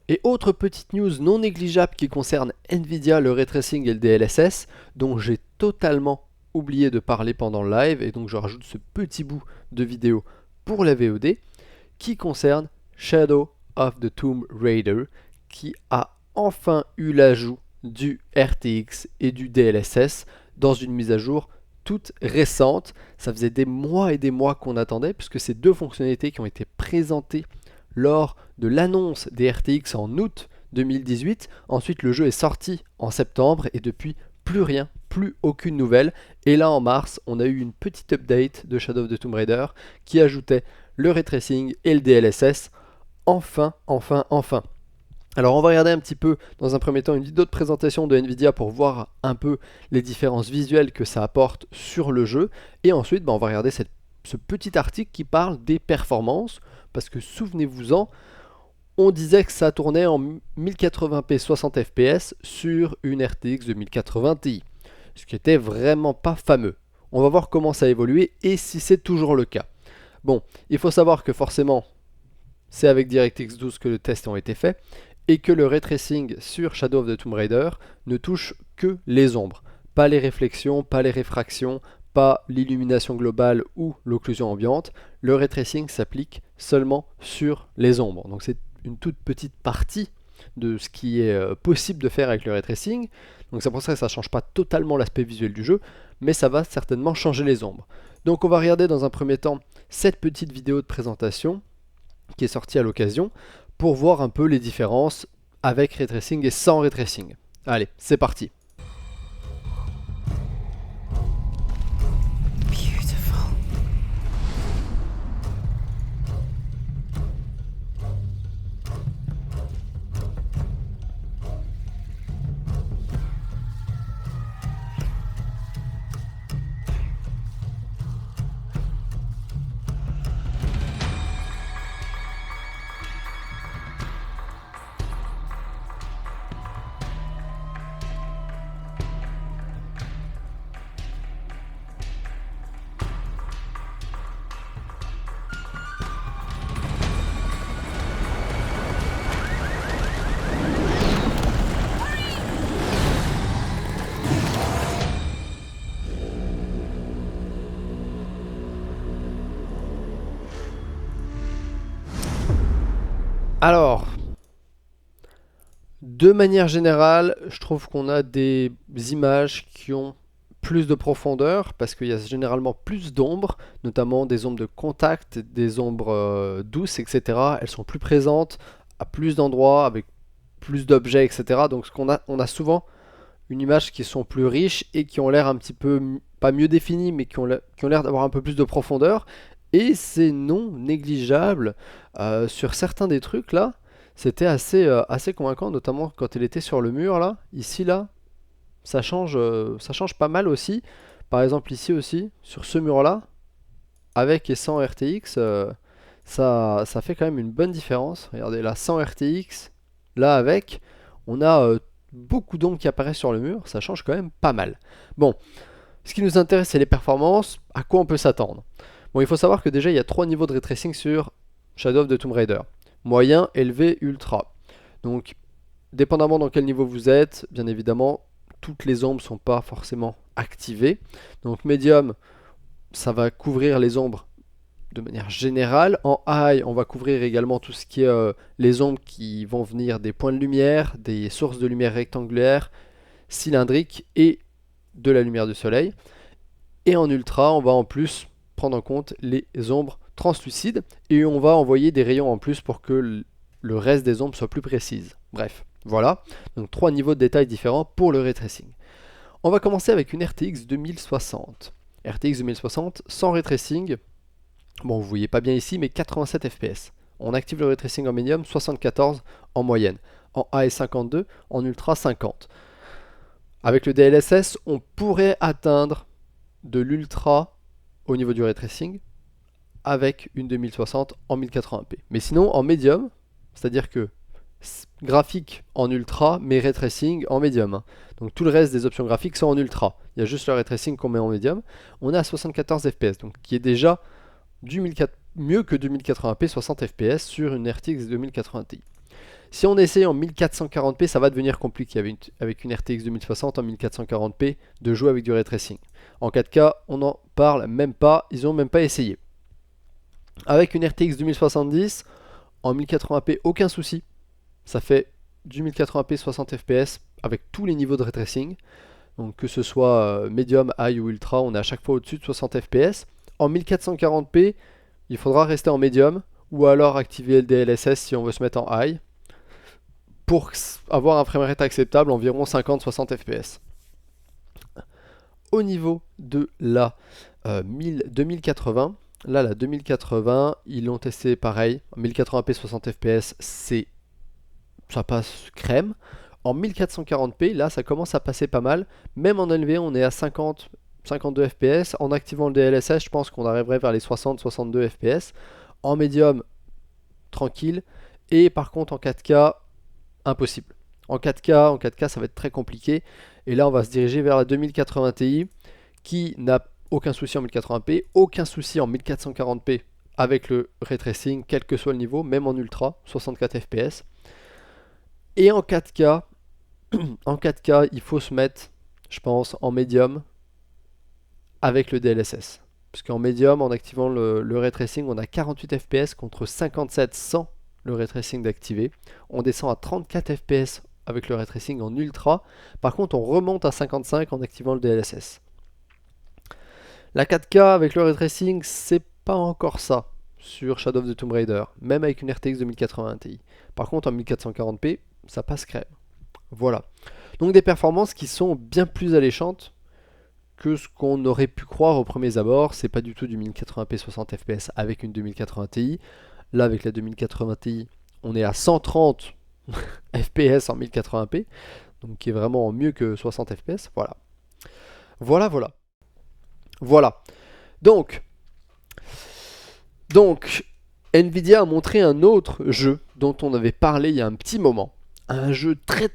Et autre petite news non négligeable qui concerne Nvidia, le ray tracing et le DLSS, dont j'ai totalement oublié de parler pendant le live, et donc je rajoute ce petit bout de vidéo pour la VOD, qui concerne Shadow of the Tomb Raider, qui a enfin eu l'ajout du RTX et du DLSS dans une mise à jour toute récente. Ça faisait des mois et des mois qu'on attendait, puisque ces deux fonctionnalités qui ont été présentées lors de l'annonce des RTX en août 2018. Ensuite, le jeu est sorti en septembre, et depuis, plus rien, plus aucune nouvelle. Et là, en mars, on a eu une petite update de Shadow of the Tomb Raider qui ajoutait le ray tracing et le DLSS. Enfin. Alors on va regarder un petit peu dans un premier temps une vidéo de présentation de Nvidia pour voir un peu les différences visuelles que ça apporte sur le jeu, et ensuite on va regarder ce petit article qui parle des performances, parce que souvenez-vous-en, on disait que ça tournait en 1080p 60 fps sur une RTX 2080 Ti, ce qui était vraiment pas fameux. On va voir comment ça a évolué et si c'est toujours le cas. Bon, il faut savoir que forcément, c'est avec DirectX 12 que les tests ont été faits, et que le ray tracing sur Shadow of the Tomb Raider ne touche que les ombres, pas les réflexions, pas les réfractions, pas l'illumination globale ou l'occlusion ambiante. Le ray tracing s'applique seulement sur les ombres. Donc c'est une toute petite partie de ce qui est possible de faire avec le ray tracing. Donc c'est pour ça que ça ne change pas totalement l'aspect visuel du jeu, mais ça va certainement changer les ombres. Donc on va regarder dans un premier temps cette petite vidéo de présentation qui est sortie à l'occasion pour voir un peu les différences avec ray tracing et sans ray tracing. Allez, c'est parti. Beautiful. Alors, de manière générale, je trouve qu'on a des images qui ont plus de profondeur, parce qu'il y a généralement plus d'ombres, notamment des ombres de contact, des ombres douces, etc. Elles sont plus présentes à plus d'endroits, avec plus d'objets, etc. Donc on a souvent une image qui sont plus riches et qui ont l'air un petit peu, pas mieux définies, mais qui ont l'air d'avoir un peu plus de profondeur. Et c'est non négligeable sur certains des trucs là. C'était assez convaincant, notamment quand elle était sur le mur là. Ici là, ça change pas mal aussi. Par exemple ici aussi, sur ce mur là, avec et sans RTX, ça fait quand même une bonne différence. Regardez là, sans RTX, là avec, on a beaucoup d'ombres qui apparaissent sur le mur, ça change quand même pas mal. Bon, ce qui nous intéresse, c'est les performances, à quoi on peut s'attendre. Bon, il faut savoir que déjà, il y a 3 niveaux de ray tracing sur Shadow of the Tomb Raider. Moyen, élevé, ultra. Donc, dépendamment dans quel niveau vous êtes, bien évidemment, toutes les ombres ne sont pas forcément activées. Donc, médium, ça va couvrir les ombres de manière générale. En high, on va couvrir également tout ce qui est les ombres qui vont venir des points de lumière, des sources de lumière rectangulaires, cylindriques et de la lumière du soleil. Et en ultra, on va en plus prendre en compte les ombres translucides et on va envoyer des rayons en plus pour que le reste des ombres soit plus précises. Bref, voilà. Donc 3 niveaux de détail différents pour le ray tracing. On va commencer avec une RTX 2060. RTX 2060 sans ray tracing. Bon, vous voyez pas bien ici, mais 87 fps. On active le ray tracing en médium, 74 en moyenne. En high 52, en ultra 50. Avec le DLSS, on pourrait atteindre de l'ultra au niveau du ray tracing avec une 2060 en 1080p. Mais sinon, en médium, c'est-à-dire que graphique en ultra, mais ray tracing en médium. Donc tout le reste des options graphiques sont en ultra. Il y a juste le ray tracing qu'on met en médium. On est à 74 fps, donc qui est déjà mieux que 2080p 60 fps sur une RTX 2080 Ti. Si on essaye en 1440p, ça va devenir compliqué avec une RTX 2060 en 1440p de jouer avec du ray tracing. En 4K, on n'en parle même pas, ils n'ont même pas essayé. Avec une RTX 2070, en 1080p, aucun souci. Ça fait du 1080p 60 fps avec tous les niveaux de ray tracing. Donc que ce soit medium, high ou ultra, on est à chaque fois au-dessus de 60 fps. En 1440p, il faudra rester en medium ou alors activer le DLSS si on veut se mettre en high pour avoir un framerate acceptable, environ 50-60 fps. Au niveau de la 2080, là la 2080, ils l'ont testé pareil, 1080p 60 fps, ça passe crème. En 1440p, là ça commence à passer pas mal, même en élevé on est à 50-52 fps, en activant le DLSS je pense qu'on arriverait vers les 60-62 fps, en médium tranquille, et par contre en 4K impossible. En 4K ça va être très compliqué, et là on va se diriger vers la 2080 Ti qui n'a aucun souci en 1080p, aucun souci en 1440p avec le ray tracing, quel que soit le niveau, même en ultra, 64 fps. Et en 4K, il faut se mettre, je pense, en médium avec le DLSS. Parce qu'en médium, en activant le ray tracing, on a 48 fps contre 57 sans le ray tracing d'activer. On descend à 34 fps avec le ray tracing en ultra. Par contre, on remonte à 55 en activant le DLSS. La 4K avec le ray tracing, c'est pas encore ça sur Shadow of the Tomb Raider, même avec une RTX 2080 Ti. Par contre, en 1440p, ça passe crème. Voilà. Donc des performances qui sont bien plus alléchantes que ce qu'on aurait pu croire au premier abord. C'est pas du tout du 1080p 60 fps avec une 2080 Ti. Là, avec la 2080 Ti, on est à 130 fps en 1080p, donc qui est vraiment mieux que 60 fps. Voilà. Voilà. Donc, Nvidia a montré un autre jeu dont on avait parlé il y a un petit moment. Un jeu très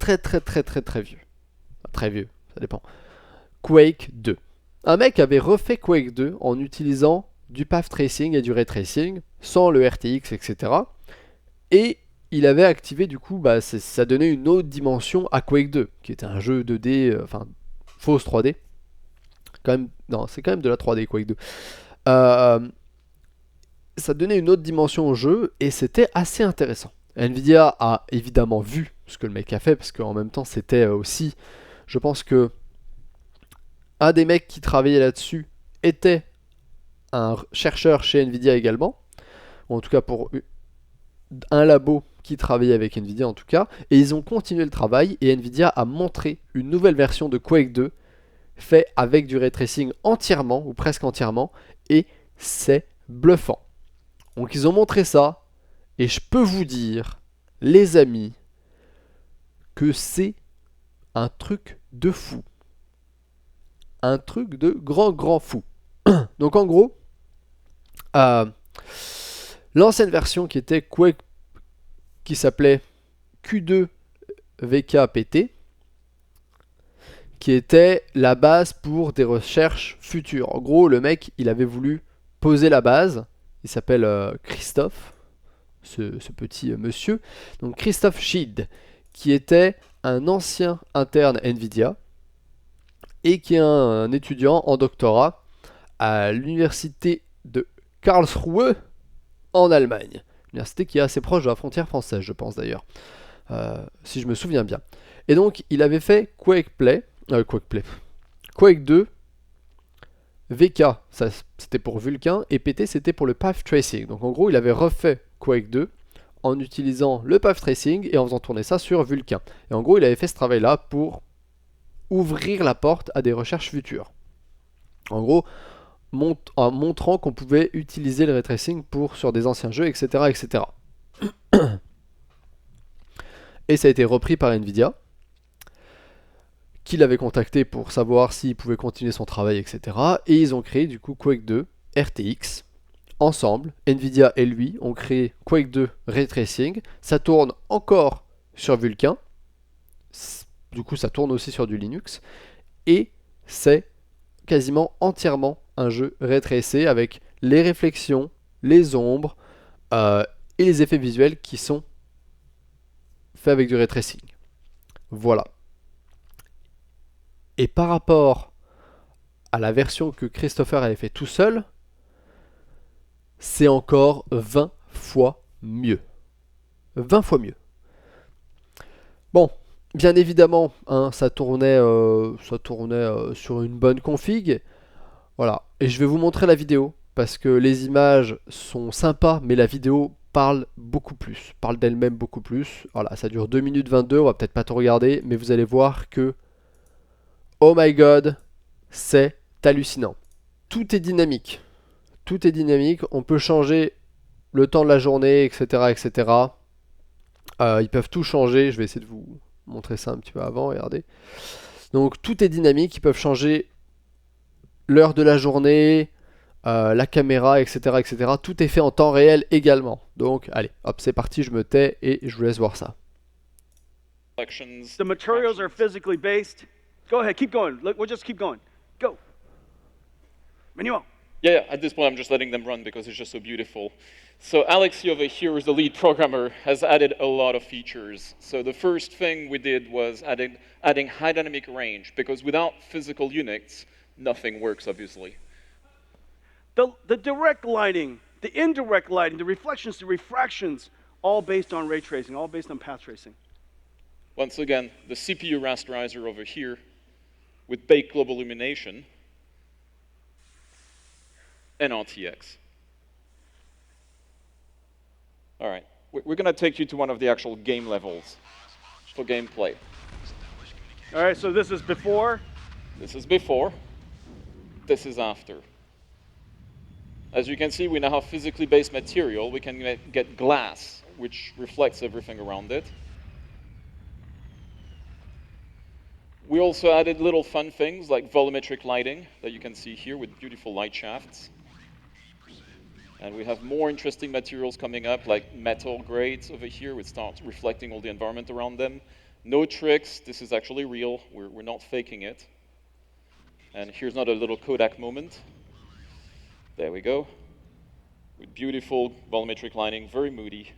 vieux. Très vieux, ça dépend. Quake 2. Un mec avait refait Quake 2 en utilisant du path tracing et du ray tracing, sans le RTX, etc. Et il avait activé, du coup, ça donnait une autre dimension à Quake 2, qui était un jeu 2D, fausse 3D. C'est quand même de la 3D, Quake 2. Ça donnait une autre dimension au jeu, et c'était assez intéressant. Nvidia a évidemment vu ce que le mec a fait, parce qu'en même temps, c'était aussi, je pense que un des mecs qui travaillait là-dessus était un chercheur chez Nvidia également, ou en tout cas pour un labo qui travaillait avec Nvidia en tout cas, et ils ont continué le travail, et Nvidia a montré une nouvelle version de Quake 2, fait avec du ray tracing entièrement, ou presque entièrement, et c'est bluffant. Donc ils ont montré ça, et je peux vous dire, les amis, que c'est un truc de fou. Un truc de grand fou. Donc en gros, l'ancienne version qui était Quake, qui s'appelait Q2 VKPT, qui était la base pour des recherches futures. En gros, le mec, il avait voulu poser la base. Il s'appelle Christophe, ce petit monsieur. Donc Christophe Schied, qui était un ancien interne Nvidia et qui est un étudiant en doctorat à l'université de Karlsruhe en Allemagne. Université qui est assez proche de la frontière française, je pense d'ailleurs, si je me souviens bien. Et donc, il avait fait Quake 2, VK, ça c'était pour Vulkan, et PT c'était pour le Path Tracing. Donc en gros, il avait refait Quake 2 en utilisant le Path Tracing et en faisant tourner ça sur Vulkan. Et en gros, il avait fait ce travail-là pour ouvrir la porte à des recherches futures. En gros, en montrant qu'on pouvait utiliser le ray tracing sur des anciens jeux, etc., etc. Et ça a été repris par Nvidia, qui l'avait contacté pour savoir s'il pouvait continuer son travail, etc. Et ils ont créé du coup Quake 2 RTX. Ensemble, Nvidia et lui ont créé Quake 2 Ray Tracing. Ça tourne encore sur Vulkan. Du coup, ça tourne aussi sur du Linux. Et c'est quasiment entièrement un jeu ray tracé avec les réflexions, les ombres et les effets visuels qui sont faits avec du ray tracing. Voilà. Et par rapport à la version que Christopher avait fait tout seul, c'est encore 20 fois mieux. 20 fois mieux. Bon, bien évidemment, hein, ça tournait sur une bonne config. Voilà. Et je vais vous montrer la vidéo, parce que les images sont sympas, mais la vidéo parle beaucoup plus, parle d'elle-même beaucoup plus. Voilà, ça dure 2 minutes 22, on va peut-être pas tout regarder, mais vous allez voir que oh my god, c'est hallucinant. Tout est dynamique. Tout est dynamique. On peut changer le temps de la journée, etc. etc. Ils peuvent tout changer. Je vais essayer de vous montrer ça un petit peu avant. Regardez. Donc tout est dynamique. Ils peuvent changer l'heure de la journée, la caméra, etc. etc. Tout est fait en temps réel également. Donc allez, hop, c'est parti. Je me tais et je vous laisse voir ça. The materials are physically based. Go ahead, keep going. We'll just keep going. Go. Manuel. Yeah, at this point I'm just letting them run because it's just so beautiful. So Alexi over here, who's the lead programmer, has added a lot of features. So the first thing we did was adding high dynamic range, because without physical units, nothing works, obviously. The direct lighting, the indirect lighting, the reflections, the refractions, all based on ray tracing, all based on path tracing. Once again, the CPU rasterizer over here with baked global illumination and RTX. All right, we're going to take you to one of the actual game levels for gameplay. All right, so this is before. This is before. This is after. As you can see, we now have physically based material. We can get glass, which reflects everything around it. We also added little fun things like volumetric lighting that you can see here with beautiful light shafts. And we have more interesting materials coming up, like metal grades over here, which start reflecting all the environment around them. No tricks, this is actually real, we're not faking it. And here's another little Kodak moment. There we go. With beautiful volumetric lighting, very moody.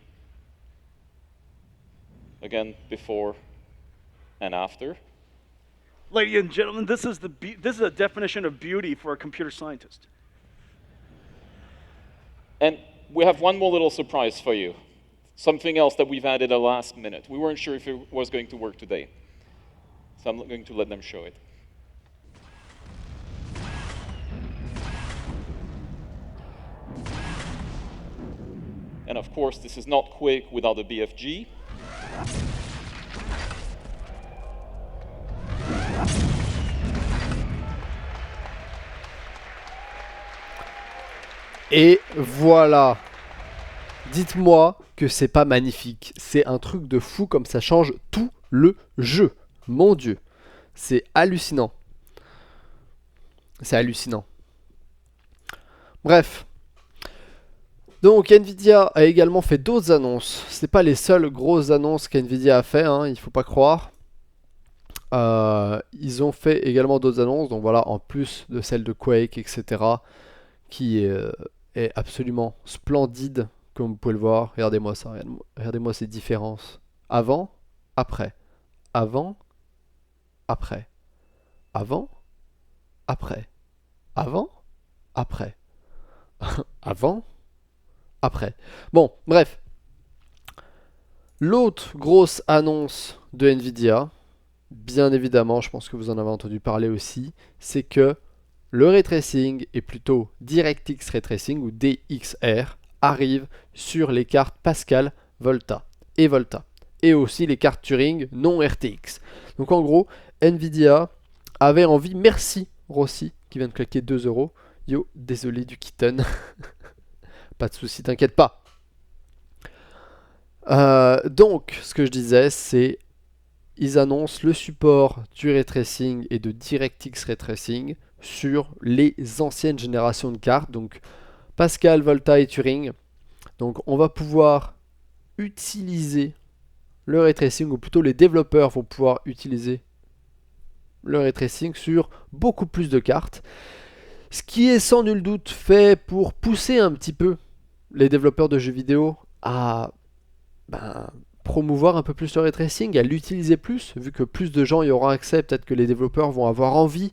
Again, before and after. Ladies and gentlemen, this is a definition of beauty for a computer scientist. And we have one more little surprise for you. Something else that we've added at the last minute. We weren't sure if it was going to work today. So I'm going to let them show it. And of course, this is not Quake without a BFG. Et voilà. Dites-moi que c'est pas magnifique. C'est un truc de fou comme ça change tout le jeu. Mon Dieu. C'est hallucinant. C'est hallucinant. Bref. Donc Nvidia a également fait d'autres annonces. Ce n'est pas les seules grosses annonces qu'Nvidia a fait, hein, il ne faut pas croire. Ils ont fait également d'autres annonces, donc voilà, en plus de celle de Quake, etc., qui est absolument splendide, comme vous pouvez le voir. Regardez-moi ça, regardez-moi ces différences. Avant, après. Avant, après. Avant, après. Avant, après. Avant, après. Bon, bref. L'autre grosse annonce de Nvidia, bien évidemment, je pense que vous en avez entendu parler aussi, c'est que le ray tracing, et plutôt DirectX Ray Tracing ou DXR, arrive sur les cartes Pascal, Volta, et aussi les cartes Turing non RTX. Donc en gros, Nvidia avait envie, merci Rossi, qui vient de claquer 2 euros. Yo, désolé du kitten. Pas de souci, t'inquiète pas. Donc, ce que je disais, c'est ils annoncent le support du ray tracing et de DirectX Ray Tracing sur les anciennes générations de cartes, donc Pascal, Volta et Turing. Donc, on va pouvoir utiliser le ray tracing, ou plutôt les développeurs vont pouvoir utiliser le ray tracing sur beaucoup plus de cartes. Ce qui est sans nul doute fait pour pousser un petit peu les développeurs de jeux vidéo à promouvoir un peu plus le ray tracing, à l'utiliser plus, vu que plus de gens y auront accès, peut-être que les développeurs vont avoir envie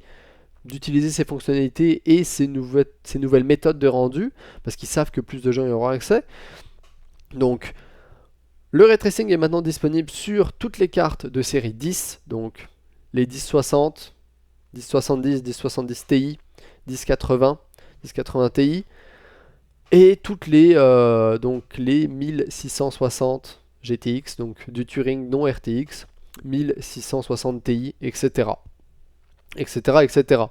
d'utiliser ces fonctionnalités et ces nouvelles méthodes de rendu, parce qu'ils savent que plus de gens y auront accès. Donc, le ray tracing est maintenant disponible sur toutes les cartes de série 10, donc les 1060, 1070, 1070 Ti, 1080, 1080 Ti, et toutes les, donc les 1660 GTX, donc du Turing non RTX, 1660 Ti, etc. etc. etc.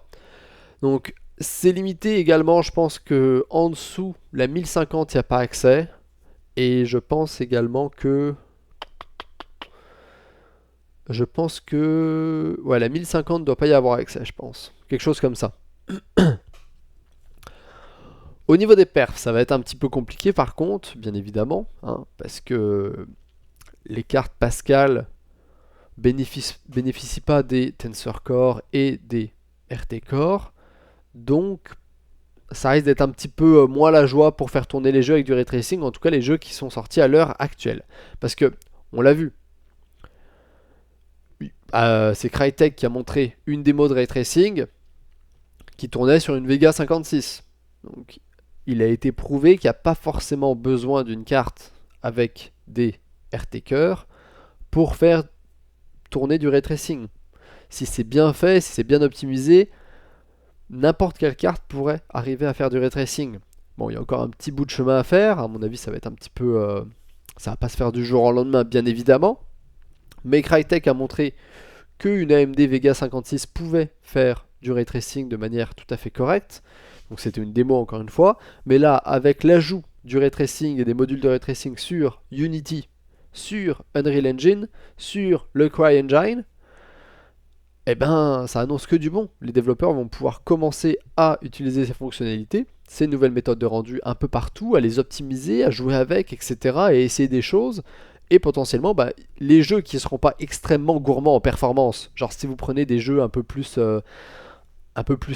Donc c'est limité également, je pense que en dessous, la 1050, il n'y a pas accès. Et je pense également que... ouais, la 1050 ne doit pas y avoir accès, je pense. Quelque chose comme ça. Au niveau des perfs, ça va être un petit peu compliqué par contre, bien évidemment, hein, parce que les cartes Pascal bénéficient pas des Tensor Core et des RT Core, donc ça risque d'être un petit peu moins la joie pour faire tourner les jeux avec du ray tracing, en tout cas les jeux qui sont sortis à l'heure actuelle. Parce que, on l'a vu, c'est Crytek qui a montré une démo de ray tracing qui tournait sur une Vega 56. Donc il a été prouvé qu'il n'y a pas forcément besoin d'une carte avec des RT Core pour faire tourner du ray tracing. Si c'est bien fait, si c'est bien optimisé, n'importe quelle carte pourrait arriver à faire du ray tracing. Bon, il y a encore un petit bout de chemin à faire, à mon avis ça va être un petit peu... ça va pas se faire du jour au lendemain, bien évidemment, mais Crytek a montré qu'une AMD Vega 56 pouvait faire du ray tracing de manière tout à fait correcte, donc c'était une démo encore une fois, mais là, avec l'ajout du ray tracing et des modules de ray tracing sur Unity, sur Unreal Engine, sur le CryEngine, eh ben, ça annonce que du bon. Les développeurs vont pouvoir commencer à utiliser ces fonctionnalités, ces nouvelles méthodes de rendu un peu partout, à les optimiser, à jouer avec, etc. et essayer des choses. Et potentiellement, les jeux qui ne seront pas extrêmement gourmands en performance, genre si vous prenez des jeux un peu plus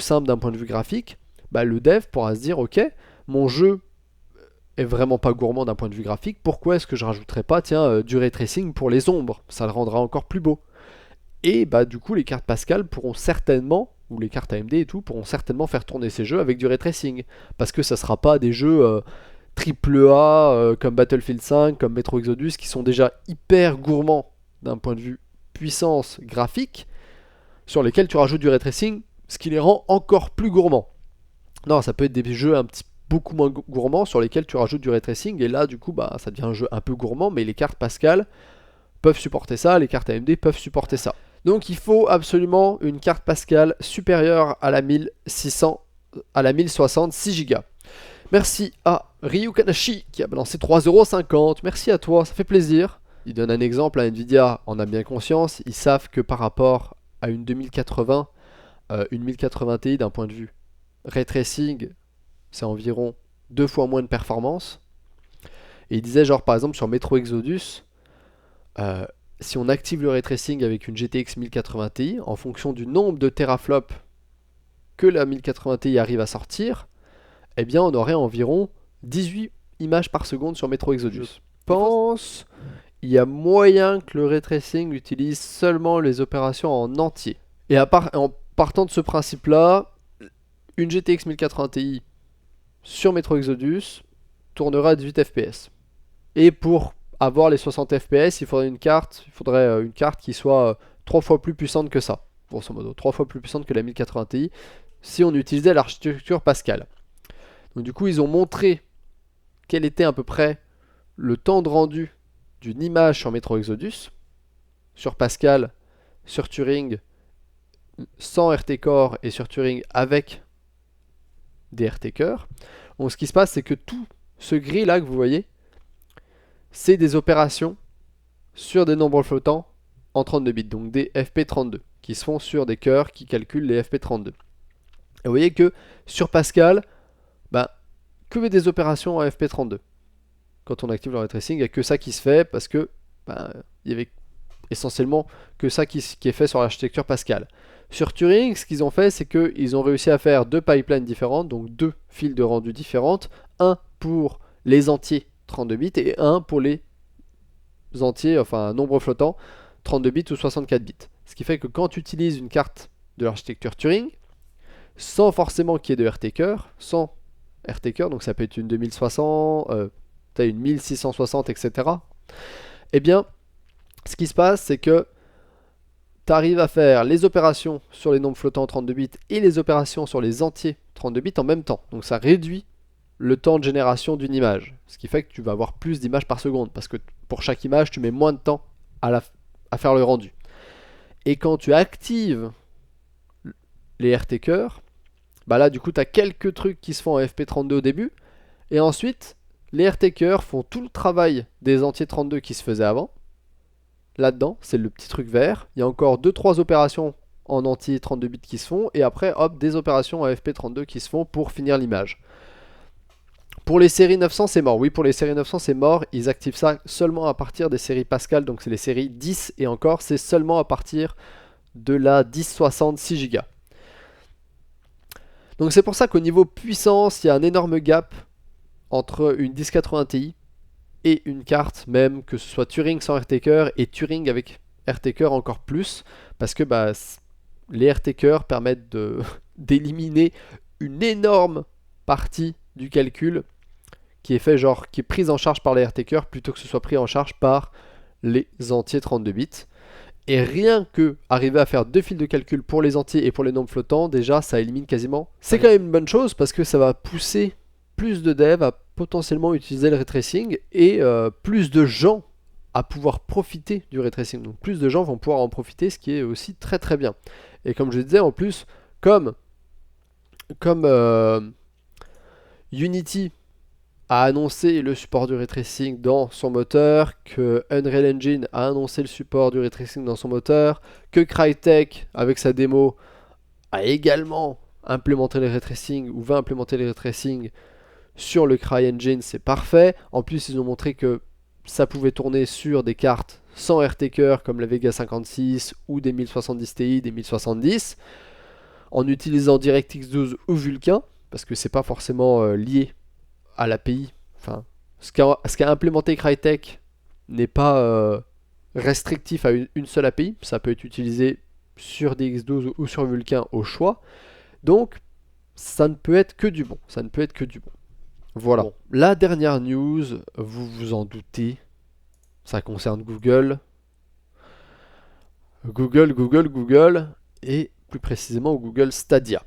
simples d'un point de vue graphique, le dev pourra se dire, ok, mon jeu est vraiment pas gourmand d'un point de vue graphique, pourquoi est-ce que je rajouterais pas, du ray tracing pour les ombres? Ça le rendra encore plus beau. Et du coup, les cartes Pascal pourront certainement, ou les cartes AMD et tout, pourront certainement faire tourner ces jeux avec du ray tracing. Parce que ça sera pas des jeux AAA comme Battlefield 5, comme Metro Exodus, qui sont déjà hyper gourmands d'un point de vue puissance graphique, sur lesquels tu rajoutes du ray tracing, ce qui les rend encore plus gourmands. Non, ça peut être des jeux beaucoup moins gourmands, sur lesquels tu rajoutes du ray tracing, et là, du coup, ça devient un jeu un peu gourmand, mais les cartes Pascal peuvent supporter ça, les cartes AMD peuvent supporter ça. Donc il faut absolument une carte Pascal supérieure à la 1060 6 Go. Merci à Ryu Kanashi qui a balancé 3,50€. Merci à toi, ça fait plaisir. Il donne un exemple à Nvidia, en a bien conscience. Ils savent que par rapport à une 2080, une 1080 Ti d'un point de vue ray tracing, c'est environ 2 fois moins de performance. Et il disait genre par exemple sur Metro Exodus, si on active le ray tracing avec une GTX 1080 Ti, en fonction du nombre de teraflops que la 1080 Ti arrive à sortir, eh bien on aurait environ 18 images par seconde sur Metro Exodus. Je pense il y a moyen que le ray tracing utilise seulement les opérations en entier. Et en partant de ce principe-là, une GTX 1080 Ti sur Metro Exodus tournera à 18 fps. Et pour avoir les 60 fps, il faudrait une carte qui soit 3 fois plus puissante que ça, grosso modo, 3 fois plus puissante que la 1080 Ti, si on utilisait l'architecture Pascal. Donc du coup, ils ont montré quel était à peu près le temps de rendu d'une image sur Metro Exodus, sur Pascal, sur Turing, sans RT Core et sur Turing avec des RT Core. Donc ce qui se passe, c'est que tout ce gris là que vous voyez, c'est des opérations sur des nombres flottants en 32 bits, donc des FP32, qui se font sur des cœurs qui calculent les FP32. Et vous voyez que sur Pascal, que des opérations en FP32. Quand on active le ray tracing, il n'y a que ça qui se fait parce que il y avait essentiellement que ça qui est fait sur l'architecture Pascal. Sur Turing, ce qu'ils ont fait, c'est qu'ils ont réussi à faire 2 pipelines différentes, donc 2 files de rendu différentes, un pour les entiers 32 bits et un pour les entiers, enfin un nombre flottant 32 bits ou 64 bits. Ce qui fait que quand tu utilises une carte de l'architecture Turing, sans forcément qu'il y ait de RT-Cœur, sans RT-Cœur, donc ça peut être une 2060, t'as une 1660, etc. Eh bien, ce qui se passe, c'est que tu arrives à faire les opérations sur les nombres flottants 32 bits et les opérations sur les entiers 32 bits en même temps. Donc ça réduit le temps de génération d'une image. Ce qui fait que tu vas avoir plus d'images par seconde. Parce que pour chaque image, tu mets moins de temps à faire le rendu. Et quand tu actives les RT-Cœurs, là du coup tu as quelques trucs qui se font en FP32 au début. Et ensuite, les RT-Cœurs font tout le travail des entiers 32 qui se faisaient avant. Là-dedans, c'est le petit truc vert. Il y a encore 2-3 opérations en entier 32 bits qui se font. Et après, hop, des opérations en FP32 qui se font pour finir l'image. Pour les séries 900, c'est mort. Oui, pour les séries 900, c'est mort. Ils activent ça seulement à partir des séries Pascal. Donc c'est les séries 10 et encore, c'est seulement à partir de la 1060 6 Go. Donc c'est pour ça qu'au niveau puissance, il y a un énorme gap entre une 1080 Ti et une carte, même que ce soit Turing sans RT-Cœur et Turing avec RT-Cœur encore plus, parce que les RT-Cœur permettent d'éliminer une énorme partie du calcul qui est fait qui est prise en charge par les RT-Cœur plutôt que ce soit pris en charge par les entiers 32 bits. Et rien que arriver à faire 2 fils de calcul pour les entiers et pour les nombres flottants, déjà ça élimine quasiment. C'est quand même une bonne chose parce que ça va pousser plus de devs à potentiellement utiliser le ray tracing et plus de gens à pouvoir profiter du ray tracing. Donc plus de gens vont pouvoir en profiter, ce qui est aussi très très bien. Et comme je disais, en plus, comme Unity a annoncé le support du ray tracing dans son moteur, que Unreal Engine a annoncé le support du ray tracing dans son moteur, que Crytek avec sa démo a également implémenté le ray tracing ou va implémenter le ray tracing sur le CryEngine, c'est parfait. En plus, ils ont montré que ça pouvait tourner sur des cartes sans RT-Cœur comme la Vega 56 ou des 1070 Ti, des 1070, en utilisant DirectX 12 ou Vulkan, parce que c'est pas forcément lié à l'API. Enfin, ce qu'a implémenté Crytek n'est pas restrictif à une seule API. Ça peut être utilisé sur DX12 ou sur Vulkan au choix. Donc, ça ne peut être que du bon. Ça ne peut être que du bon. Voilà. Bon. La dernière news, vous vous en doutez, ça concerne Google. Google, et plus précisément Google Stadia.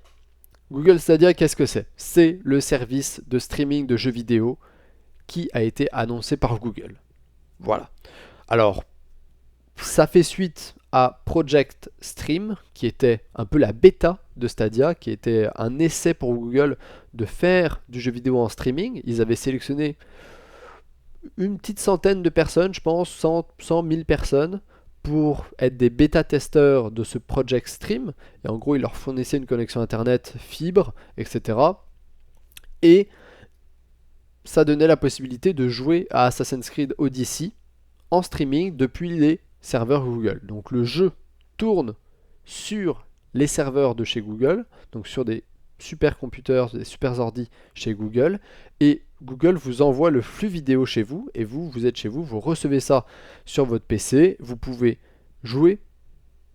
Google Stadia, qu'est-ce que c'est? C'est le service de streaming de jeux vidéo qui a été annoncé par Google. Voilà. Alors, ça fait suite à Project Stream, qui était un peu la bêta de Stadia, qui était un essai pour Google de faire du jeu vidéo en streaming. Ils avaient sélectionné une petite centaine de personnes, je pense, 100 000 personnes, pour être des bêta-testeurs de ce Project Stream. Et en gros, ils leur fournissaient une connexion internet fibre, etc. Et ça donnait la possibilité de jouer à Assassin's Creed Odyssey en streaming depuis les serveurs Google. Donc le jeu tourne sur les serveurs de chez Google, donc sur des supercomputers, des super ordi chez Google, et Google vous envoie le flux vidéo chez vous, et vous êtes chez vous, vous recevez ça sur votre PC, vous pouvez jouer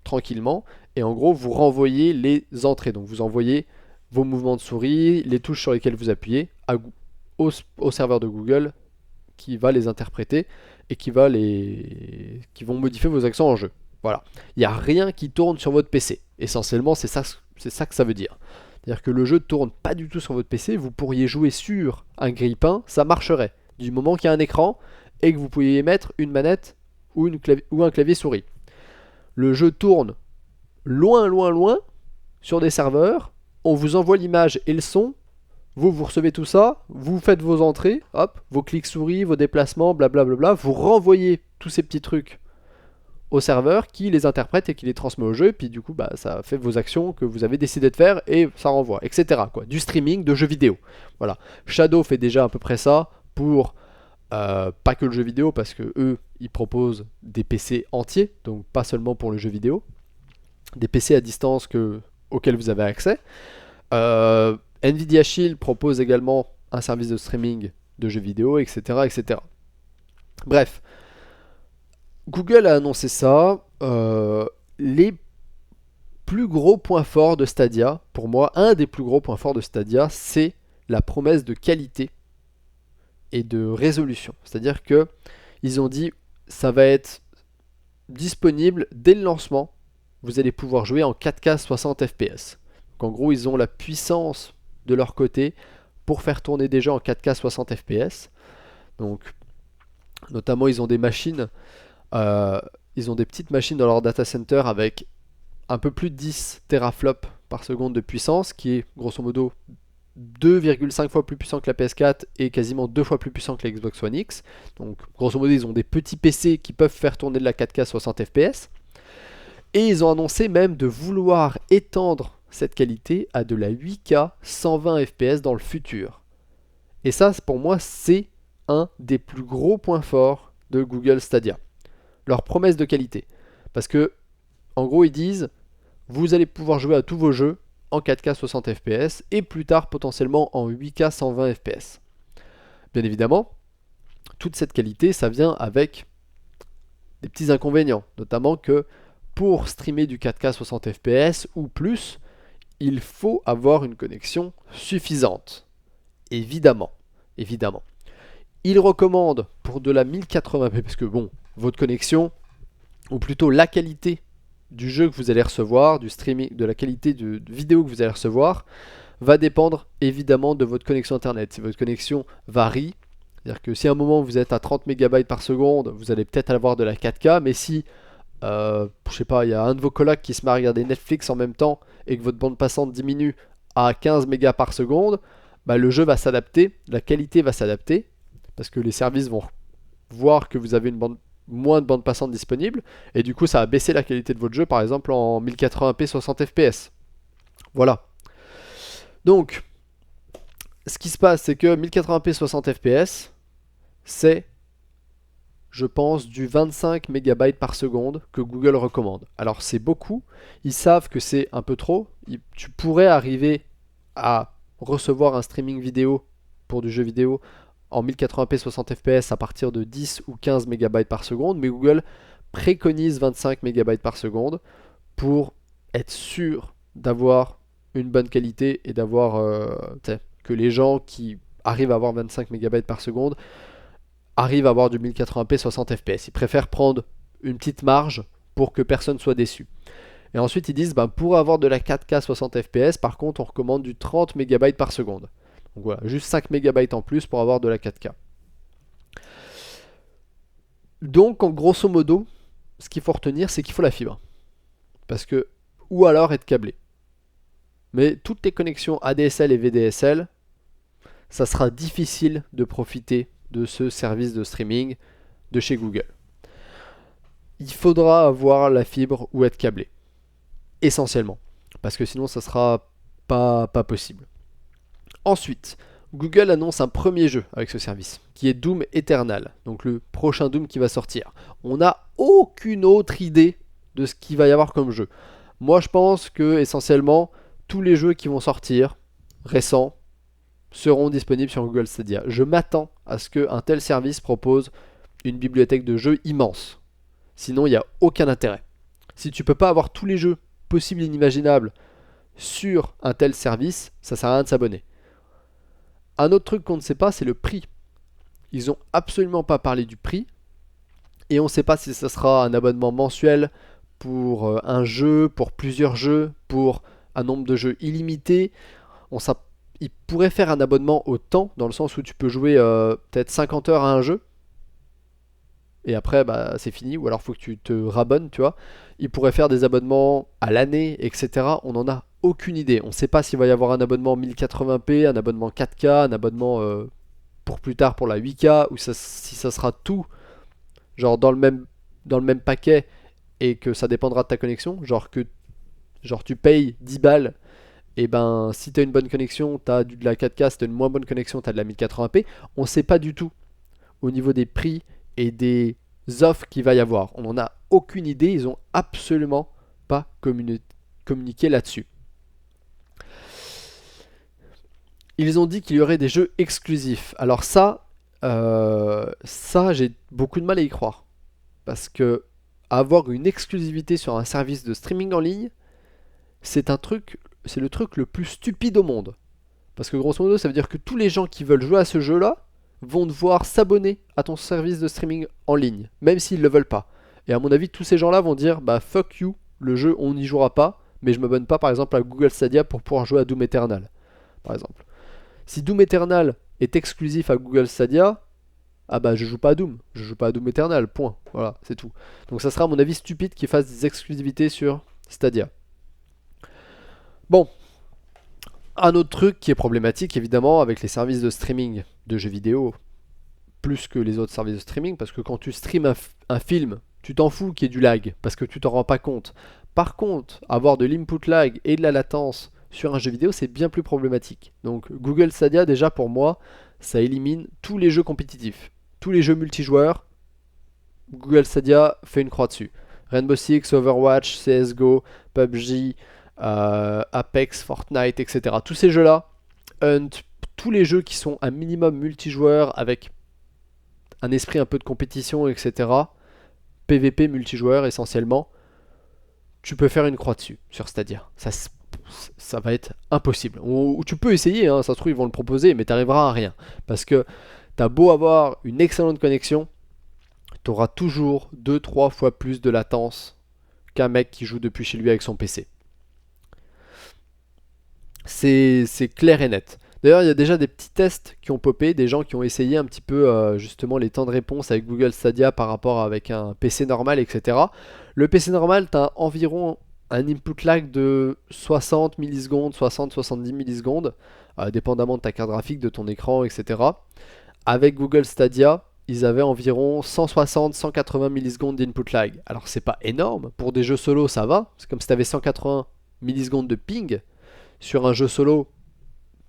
tranquillement, et en gros vous renvoyez les entrées, donc vous envoyez vos mouvements de souris, les touches sur lesquelles vous appuyez au serveur de Google qui va les interpréter et qui vont modifier vos actions en jeu. Voilà, il n'y a rien qui tourne sur votre PC. Essentiellement, c'est ça que ça veut dire. C'est-à-dire que le jeu ne tourne pas du tout sur votre PC, vous pourriez jouer sur un grille-pain, ça marcherait. Du moment qu'il y a un écran et que vous pouviez mettre une manette ou un clavier souris. Le jeu tourne loin sur des serveurs, on vous envoie l'image et le son, vous recevez tout ça, vous faites vos entrées, hop, vos clics souris, vos déplacements, blablabla, vous renvoyez tous ces petits trucs au serveur qui les interprète et qui les transmet au jeu, et puis du coup ça fait vos actions que vous avez décidé de faire et ça renvoie, etc. quoi. Du streaming de jeux vidéo. Voilà. Shadow fait déjà à peu près ça pour pas que le jeu vidéo, parce que eux ils proposent des PC entiers, donc pas seulement pour le jeu vidéo, des PC à distance auxquels vous avez accès. Nvidia Shield propose également un service de streaming de jeux vidéo, etc. etc. Bref. Google a annoncé ça. Les plus gros points forts de Stadia, pour moi, un des plus gros points forts de Stadia, c'est la promesse de qualité et de résolution. C'est-à-dire que ils ont dit ça va être disponible dès le lancement. Vous allez pouvoir jouer en 4K 60 fps. Donc en gros, ils ont la puissance de leur côté pour faire tourner des jeux en 4K 60 fps. Donc, notamment, ils ont des machines. Ils ont des petites machines dans leur data center avec un peu plus de 10 teraflops par seconde de puissance, qui est grosso modo 2,5 fois plus puissant que la PS4 et quasiment 2 fois plus puissant que la Xbox One X. Donc grosso modo ils ont des petits PC qui peuvent faire tourner de la 4K 60 fps. Et ils ont annoncé même de vouloir étendre cette qualité à de la 8K 120 fps dans le futur. Et ça pour moi c'est un des plus gros points forts de Google Stadia. Leur promesse de qualité. Parce que, en gros, ils disent vous allez pouvoir jouer à tous vos jeux en 4K 60 fps et plus tard potentiellement en 8K 120 fps. Bien évidemment, toute cette qualité, ça vient avec des petits inconvénients. Notamment que pour streamer du 4K 60 fps ou plus, il faut avoir une connexion suffisante. Évidemment. Ils recommandent pour de la 1080p, parce que bon, votre connexion, ou plutôt la qualité du jeu que vous allez recevoir, du streaming, de la qualité de vidéo que vous allez recevoir, va dépendre évidemment de votre connexion internet. Si votre connexion varie, c'est-à-dire que si à un moment vous êtes à 30 MB par seconde, vous allez peut-être avoir de la 4K, mais si, je sais pas, il y a un de vos colocs qui se met à regarder Netflix en même temps et que votre bande passante diminue à 15 MB par seconde, le jeu va s'adapter, la qualité va s'adapter, parce que les services vont voir que vous avez moins de bande passante disponible, et du coup ça va baisser la qualité de votre jeu, par exemple en 1080p 60 fps. Voilà. Donc, ce qui se passe, c'est que 1080p 60 fps, c'est, je pense, du 25 MB par seconde que Google recommande. Alors c'est beaucoup, ils savent que c'est un peu trop, tu pourrais arriver à recevoir un streaming vidéo pour du jeu vidéo en 1080p 60 fps à partir de 10 ou 15 MB par seconde, mais Google préconise 25 MB par seconde pour être sûr d'avoir une bonne qualité et d'avoir que les gens qui arrivent à avoir 25 MB par seconde arrivent à avoir du 1080p 60 fps. Ils préfèrent prendre une petite marge pour que personne soit déçu. Et ensuite ils disent pour avoir de la 4K 60 fps, par contre on recommande du 30 MB par seconde. Donc voilà, juste 5 MB en plus pour avoir de la 4K. Donc en grosso modo, ce qu'il faut retenir, c'est qu'il faut la fibre. Parce que, ou alors être câblé. Mais toutes les connexions ADSL et VDSL, ça sera difficile de profiter de ce service de streaming de chez Google. Il faudra avoir la fibre ou être câblé. Essentiellement. Parce que sinon ça sera pas possible. Ensuite, Google annonce un premier jeu avec ce service, qui est Doom Eternal, donc le prochain Doom qui va sortir. On n'a aucune autre idée de ce qu'il va y avoir comme jeu. Moi, je pense que essentiellement tous les jeux qui vont sortir récents seront disponibles sur Google Stadia. Je m'attends à ce qu'un tel service propose une bibliothèque de jeux immense. Sinon, il n'y a aucun intérêt. Si tu peux pas avoir tous les jeux possibles et inimaginables sur un tel service, ça sert à rien de s'abonner. Un autre truc qu'on ne sait pas, c'est le prix. Ils n'ont absolument pas parlé du prix. Et on ne sait pas si ça sera un abonnement mensuel pour un jeu, pour plusieurs jeux, pour un nombre de jeux illimité. Ils pourraient faire un abonnement au temps, dans le sens où tu peux jouer peut-être 50 heures à un jeu. Et après, bah, c'est fini. Ou alors, il faut que tu te rabonnes, tu vois. Ils pourraient faire des abonnements à l'année, etc. On n'en a aucune idée. On ne sait pas s'il va y avoir un abonnement 1080p, un abonnement 4K, un abonnement pour plus tard pour la 8K, ou si ça sera tout genre dans le même paquet et que ça dépendra de ta connexion. Genre tu payes 10 balles, et ben si tu as une bonne connexion, tu as de la 4K, si tu as une moins bonne connexion, tu as de la 1080p. On ne sait pas du tout au niveau des prix et des offres qu'il va y avoir. On n'en a aucune idée. Ils n'ont absolument pas communiqué là-dessus. Ils ont dit qu'il y aurait des jeux exclusifs. Alors ça, j'ai beaucoup de mal à y croire. Parce que avoir une exclusivité sur un service de streaming en ligne, c'est le truc le plus stupide au monde. Parce que grosso modo, ça veut dire que tous les gens qui veulent jouer à ce jeu-là vont devoir s'abonner à ton service de streaming en ligne, même s'ils ne le veulent pas. Et à mon avis, tous ces gens-là vont dire, bah fuck you, le jeu on n'y jouera pas, mais je m'abonne pas par exemple à Google Stadia pour pouvoir jouer à Doom Eternal, par exemple. Si Doom Eternal est exclusif à Google Stadia, ah bah je joue pas à Doom, je joue pas à Doom Eternal, point. Voilà, c'est tout. Donc ça sera à mon avis stupide qu'ils fassent des exclusivités sur Stadia. Bon, un autre truc qui est problématique évidemment avec les services de streaming de jeux vidéo, plus que les autres services de streaming, parce que quand tu streames un film, tu t'en fous qu'il y ait du lag, parce que tu t'en rends pas compte. Par contre, avoir de l'input lag et de la latence sur un jeu vidéo, c'est bien plus problématique. Donc Google Stadia, déjà pour moi, ça élimine tous les jeux compétitifs. Tous les jeux multijoueurs, Google Stadia fait une croix dessus. Rainbow Six, Overwatch, CSGO, PUBG, Apex, Fortnite, etc. Tous ces jeux-là, Hunt, tous les jeux qui sont un minimum multijoueur avec un esprit un peu de compétition, etc. PVP multijoueur essentiellement, tu peux faire une croix dessus sur Stadia. Ça va être impossible. Ou tu peux essayer, hein, ça se trouve ils vont le proposer, mais tu n'arriveras à rien. Parce que t'as beau avoir une excellente connexion, tu auras toujours 2-3 fois plus de latence qu'un mec qui joue depuis chez lui avec son PC. C'est clair et net. D'ailleurs, il y a déjà des petits tests qui ont popé, des gens qui ont essayé un petit peu justement les temps de réponse avec Google Stadia par rapport avec un PC normal, etc. Le PC normal, tu as environ un input lag de 60 millisecondes, 60-70 millisecondes, dépendamment de ta carte graphique, de ton écran, etc. Avec Google Stadia, ils avaient environ 160-180 millisecondes d'input lag. Alors c'est pas énorme, pour des jeux solo ça va, c'est comme si tu avais 180 millisecondes de ping. Sur un jeu solo,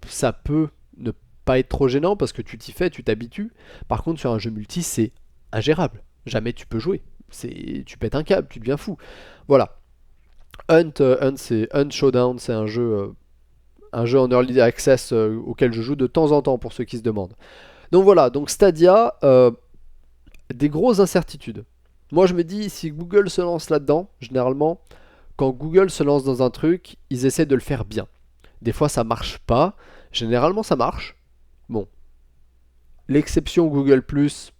ça peut ne pas être trop gênant parce que tu t'y fais, tu t'habitues. Par contre sur un jeu multi, c'est ingérable. Jamais tu peux jouer. Tu pètes un câble, tu deviens fou. Voilà. Hunt Showdown, c'est un jeu en early access auquel je joue de temps en temps pour ceux qui se demandent. Donc voilà, donc Stadia, des grosses incertitudes. Moi je me dis, si Google se lance là-dedans, généralement, quand Google se lance dans un truc, ils essaient de le faire bien. Des fois ça marche pas, généralement ça marche. Bon. L'exception Google+,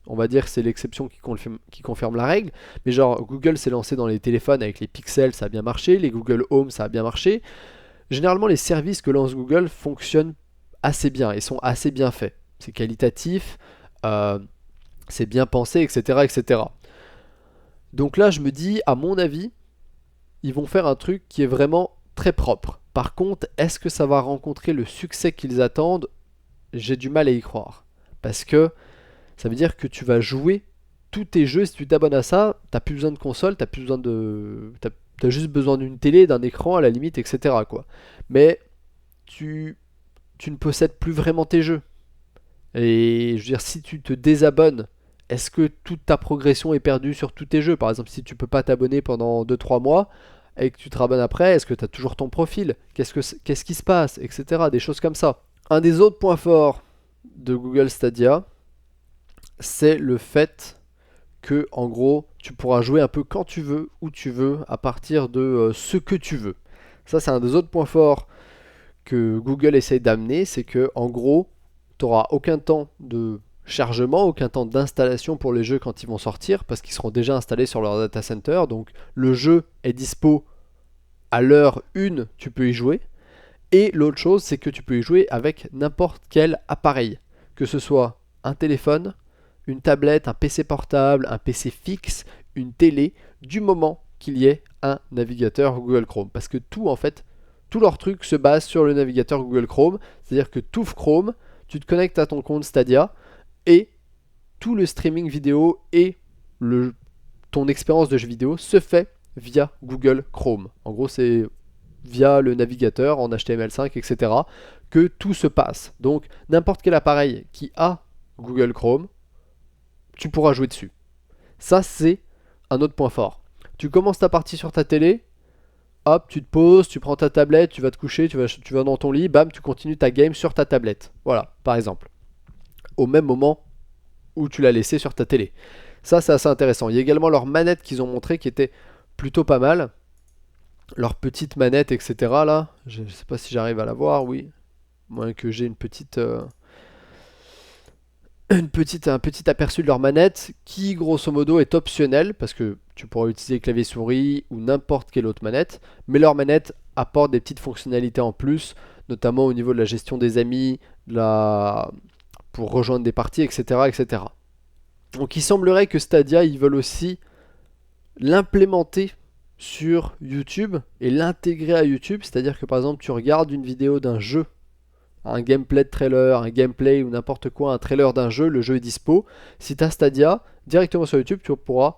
on va dire que c'est l'exception qui confirme la règle, mais genre Google s'est lancé dans les téléphones avec les Pixels, ça a bien marché, les Google Home, ça a bien marché. Généralement les services que lance Google fonctionnent assez bien et sont assez bien faits. C'est qualitatif, c'est bien pensé, etc., etc. Donc là je me dis, à mon avis, ils vont faire un truc qui est vraiment très propre. Par contre, est-ce que ça va rencontrer le succès qu'ils attendent? J'ai du mal à y croire. Parce que ça veut dire que tu vas jouer tous tes jeux. Si tu t'abonnes à ça, t'as plus besoin de console, t'as juste besoin d'une télé, d'un écran à la limite, etc. quoi. Mais tu ne possèdes plus vraiment tes jeux. Et je veux dire, si tu te désabonnes, est-ce que toute ta progression est perdue sur tous tes jeux? Par exemple, si tu peux pas t'abonner pendant 2-3 mois et que tu te rabonnes après, est-ce que tu as toujours ton profil? Qu'est-ce qui se passe? Etc. Des choses comme ça. Un des autres points forts de Google Stadia, c'est le fait que, en gros, tu pourras jouer un peu quand tu veux, où tu veux, à partir de ce que tu veux. Ça, c'est un des autres points forts que Google essaye d'amener, c'est que, en gros, tu n'auras aucun temps de chargement, aucun temps d'installation pour les jeux quand ils vont sortir, parce qu'ils seront déjà installés sur leur data center. Donc, le jeu est dispo à l'heure 1, tu peux y jouer. Et l'autre chose, c'est que tu peux y jouer avec n'importe quel appareil, que ce soit un téléphone, une tablette, un PC portable, un PC fixe, une télé, du moment qu'il y ait un navigateur Google Chrome. Parce que tout, en fait, tout leur truc se base sur le navigateur Google Chrome. C'est-à-dire que tu ouvres Chrome, tu te connectes à ton compte Stadia, et tout le streaming vidéo et ton expérience de jeu vidéo se fait via Google Chrome. En gros, c'est via le navigateur en HTML5, etc. que tout se passe. Donc, n'importe quel appareil qui a Google Chrome, tu pourras jouer dessus. Ça, c'est un autre point fort. Tu commences ta partie sur ta télé, hop, tu te poses, tu prends ta tablette, tu vas te coucher, tu vas dans ton lit, bam, tu continues ta game sur ta tablette. Voilà, par exemple. Au même moment où tu l'as laissé sur ta télé. Ça, c'est assez intéressant. Il y a également leur manette qu'ils ont montré qui était plutôt pas mal. Leur petite manette, etc. là. Je sais pas si j'arrive à la voir, oui. Moins que j'ai un petit aperçu de leur manette qui, grosso modo, est optionnel parce que tu pourras utiliser clavier souris ou n'importe quelle autre manette. Mais leur manette apporte des petites fonctionnalités en plus, notamment au niveau de la gestion des amis, pour rejoindre des parties, etc., etc. Donc il semblerait que Stadia, ils veulent aussi l'implémenter sur YouTube et l'intégrer à YouTube, c'est-à-dire que par exemple tu regardes une vidéo d'un jeu, un gameplay de trailer, un gameplay ou n'importe quoi, un trailer d'un jeu, le jeu est dispo. Si tu as Stadia, directement sur YouTube, tu pourras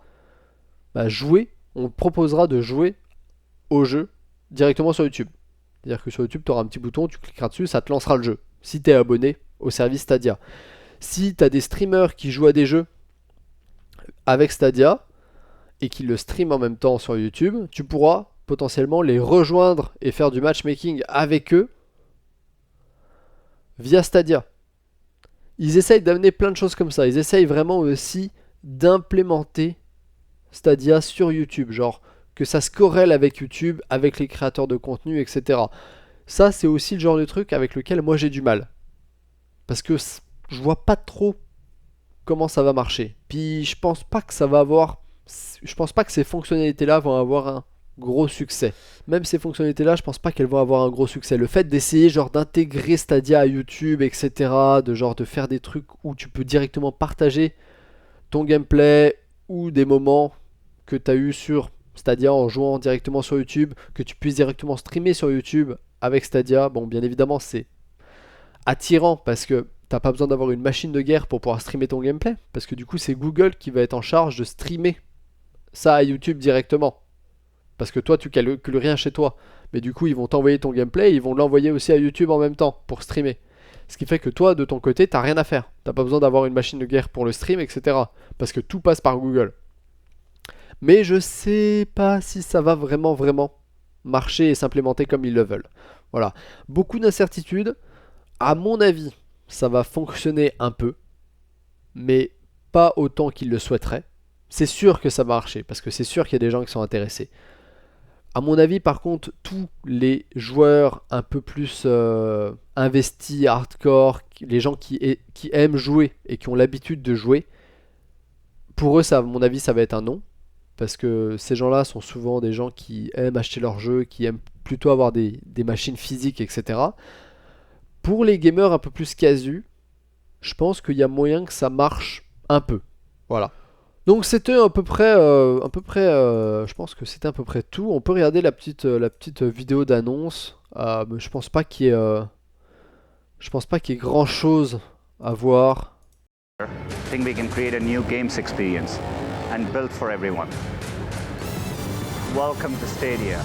jouer, on te proposera de jouer au jeu directement sur YouTube. C'est-à-dire que sur YouTube, tu auras un petit bouton, tu cliqueras dessus, ça te lancera le jeu, si tu es abonné au service Stadia. Si tu as des streamers qui jouent à des jeux avec Stadia, et qui le stream en même temps sur YouTube, tu pourras potentiellement les rejoindre et faire du matchmaking avec eux via Stadia. Ils essayent d'amener plein de choses comme ça. Ils essayent vraiment aussi d'implémenter Stadia sur YouTube. Genre que ça se corrèle avec YouTube, avec les créateurs de contenu, etc. Ça, c'est aussi le genre de truc avec lequel moi j'ai du mal. Parce que je vois pas trop comment ça va marcher. Puis je pense pas que ces fonctionnalités-là vont avoir un gros succès. Même ces fonctionnalités-là, je pense pas qu'elles vont avoir un gros succès. Le fait d'essayer genre d'intégrer Stadia à YouTube, etc., de faire des trucs où tu peux directement partager ton gameplay ou des moments que tu as eu sur Stadia en jouant directement sur YouTube, que tu puisses directement streamer sur YouTube avec Stadia. Bon, bien évidemment, c'est attirant parce que t'as pas besoin d'avoir une machine de guerre pour pouvoir streamer ton gameplay, parce que du coup c'est Google qui va être en charge de streamer ça à YouTube directement, parce que toi tu calcules rien chez toi, mais du coup ils vont t'envoyer ton gameplay et ils vont l'envoyer aussi à YouTube en même temps pour streamer, ce qui fait que toi de ton côté t'as rien à faire, t'as pas besoin d'avoir une machine de guerre pour le stream, etc., parce que tout passe par Google. Mais je sais pas si ça va vraiment marcher et s'implémenter comme ils le veulent. Voilà, beaucoup d'incertitudes. À mon avis, ça va fonctionner un peu, mais pas autant qu'ils le souhaiteraient. C'est sûr que ça va marcher, parce que c'est sûr qu'il y a des gens qui sont intéressés. À mon avis, par contre, tous les joueurs un peu plus investis, hardcore, les gens qui aiment jouer et qui ont l'habitude de jouer, pour eux, ça, à mon avis, ça va être un non. Parce que ces gens-là sont souvent des gens qui aiment acheter leurs jeux, qui aiment plutôt avoir des machines physiques, etc. Pour les gamers un peu plus casus, je pense qu'il y a moyen que ça marche un peu. Voilà. Donc c'était à peu près, je pense que c'était à peu près tout. On peut regarder la petite vidéo d'annonce. Mais je pense pas qu'il y ait grand chose à voir. I think we can create a new games experience and built for everyone. Welcome to Stadia.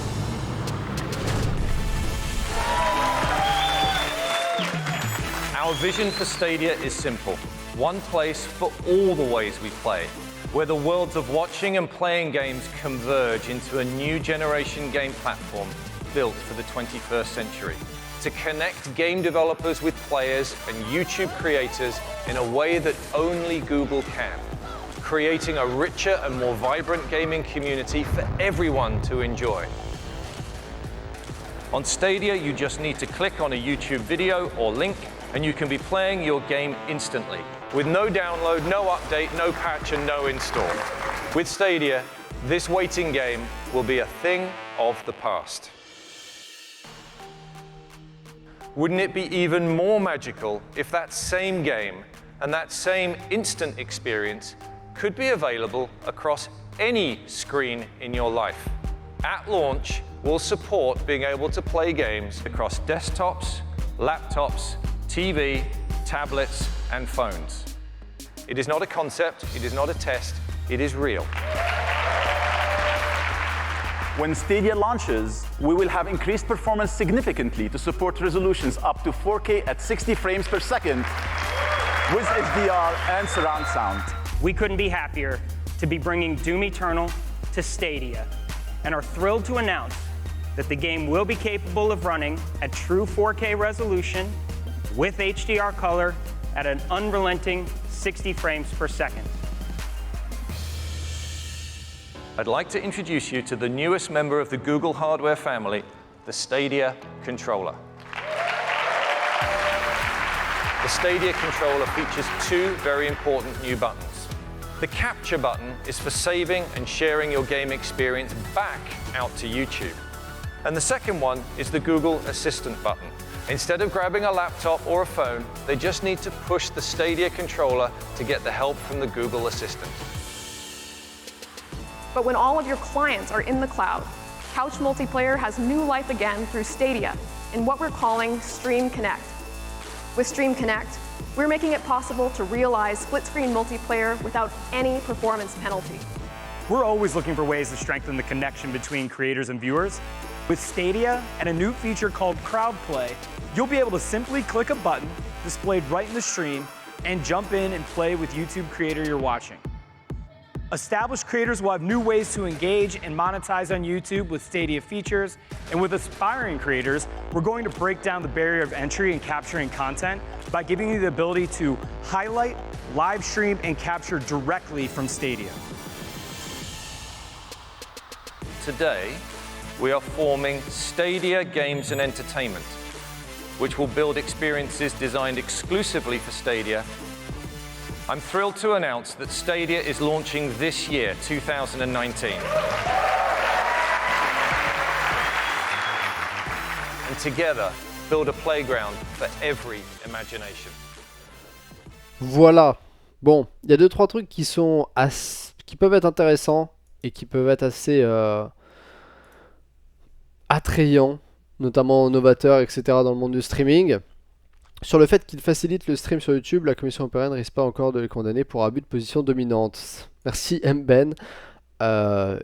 Our vision for Stadia is simple. One place for all the ways we play, where the worlds of watching and playing games converge into a new generation game platform built for the 21st century. To connect game developers with players and YouTube creators in a way that only Google can, creating a richer and more vibrant gaming community for everyone to enjoy. On Stadia, you just need to click on a YouTube video or link, and you can be playing your game instantly, with no download, no update, no patch, and no install. With Stadia, this waiting game will be a thing of the past. Wouldn't it be even more magical if that same game and that same instant experience could be available across any screen in your life? At launch, we'll support being able to play games across desktops, laptops, TV, tablets, and phones. It is not a concept, it is not a test, it is real. When Stadia launches, we will have increased performance significantly to support resolutions up to 4K at 60 frames per second with HDR and surround sound. We couldn't be happier to be bringing Doom Eternal to Stadia, and are thrilled to announce that the game will be capable of running at true 4K resolution with HDR color at an unrelenting 60 frames per second. I'd like to introduce you to the newest member of the Google hardware family, the Stadia controller. The Stadia controller features two very important new buttons. The capture button is for saving and sharing your game experience back out to YouTube. And the second one is the Google Assistant button. Instead of grabbing a laptop or a phone, they just need to push the Stadia controller to get the help from the Google Assistant. But when all of your clients are in the cloud, couch multiplayer has new life again through Stadia in what we're calling Stream Connect. With Stream Connect, we're making it possible to realize split-screen multiplayer without any performance penalty. We're always looking for ways to strengthen the connection between creators and viewers. With Stadia and a new feature called Crowd Play, you'll be able to simply click a button displayed right in the stream and jump in and play with YouTube creator you're watching. Established creators will have new ways to engage and monetize on YouTube with Stadia features, and with aspiring creators, we're going to break down the barrier of entry in capturing content by giving you the ability to highlight, live stream, and capture directly from Stadia. Today, we are forming Stadia Games and Entertainment, which will build experiences designed exclusively for Stadia. I'm thrilled to announce that Stadia is launching this year, 2019. And together, build a playground for every imagination. Voilà. Bon, il y a 2-3 trucs qui peuvent être intéressants et qui peuvent être assez attrayants, notamment novateurs, etc. dans le monde du streaming. Sur le fait qu'il facilite le stream sur YouTube, la Commission européenne risque pas encore de les condamner pour abus de position dominante. Merci Mben.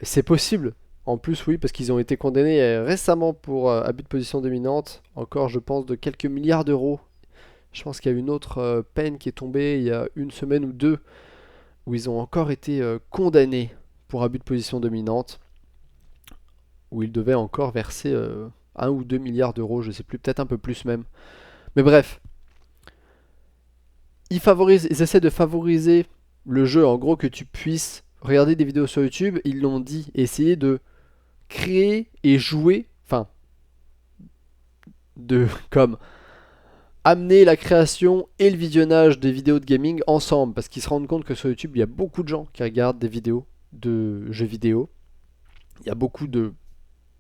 C'est possible. En plus, oui, parce qu'ils ont été condamnés récemment pour abus de position dominante. Encore, je pense, de quelques milliards d'euros. Je pense qu'il y a une autre peine qui est tombée il y a une semaine ou deux, où ils ont encore été condamnés pour abus de position dominante, où ils devaient encore verser 1 ou 2 milliards d'euros, je sais plus, peut-être un peu plus même. Mais bref, ils essaient de favoriser le jeu, en gros, que tu puisses regarder des vidéos sur YouTube. Ils l'ont dit, essayer de créer et jouer, enfin, comme amener la création et le visionnage des vidéos de gaming ensemble, parce qu'ils se rendent compte que sur YouTube, il y a beaucoup de gens qui regardent des vidéos de jeux vidéo. Il y a beaucoup de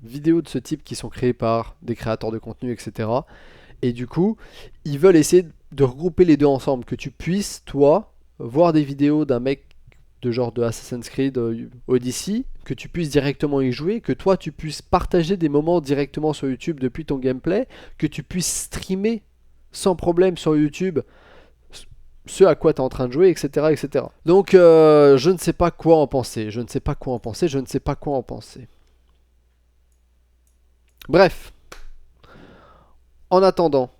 vidéos de ce type qui sont créées par des créateurs de contenu, etc. Et du coup, ils veulent essayer de regrouper les deux ensemble, que tu puisses, toi, voir des vidéos d'un mec de genre de Assassin's Creed Odyssey, que tu puisses directement y jouer, que toi, tu puisses partager des moments directement sur YouTube depuis ton gameplay, que tu puisses streamer sans problème sur YouTube ce à quoi tu es en train de jouer, etc. etc. Donc, je ne sais pas quoi en penser, Bref. En attendant,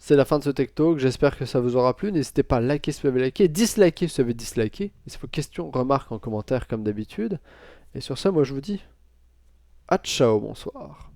c'est la fin de ce Tech Talk. J'espère que ça vous aura plu. N'hésitez pas à liker si vous avez liké, disliker si vous avez disliké. Et si vos questions, remarques en commentaire comme d'habitude. Et sur ça, moi je vous dis à ciao, bonsoir.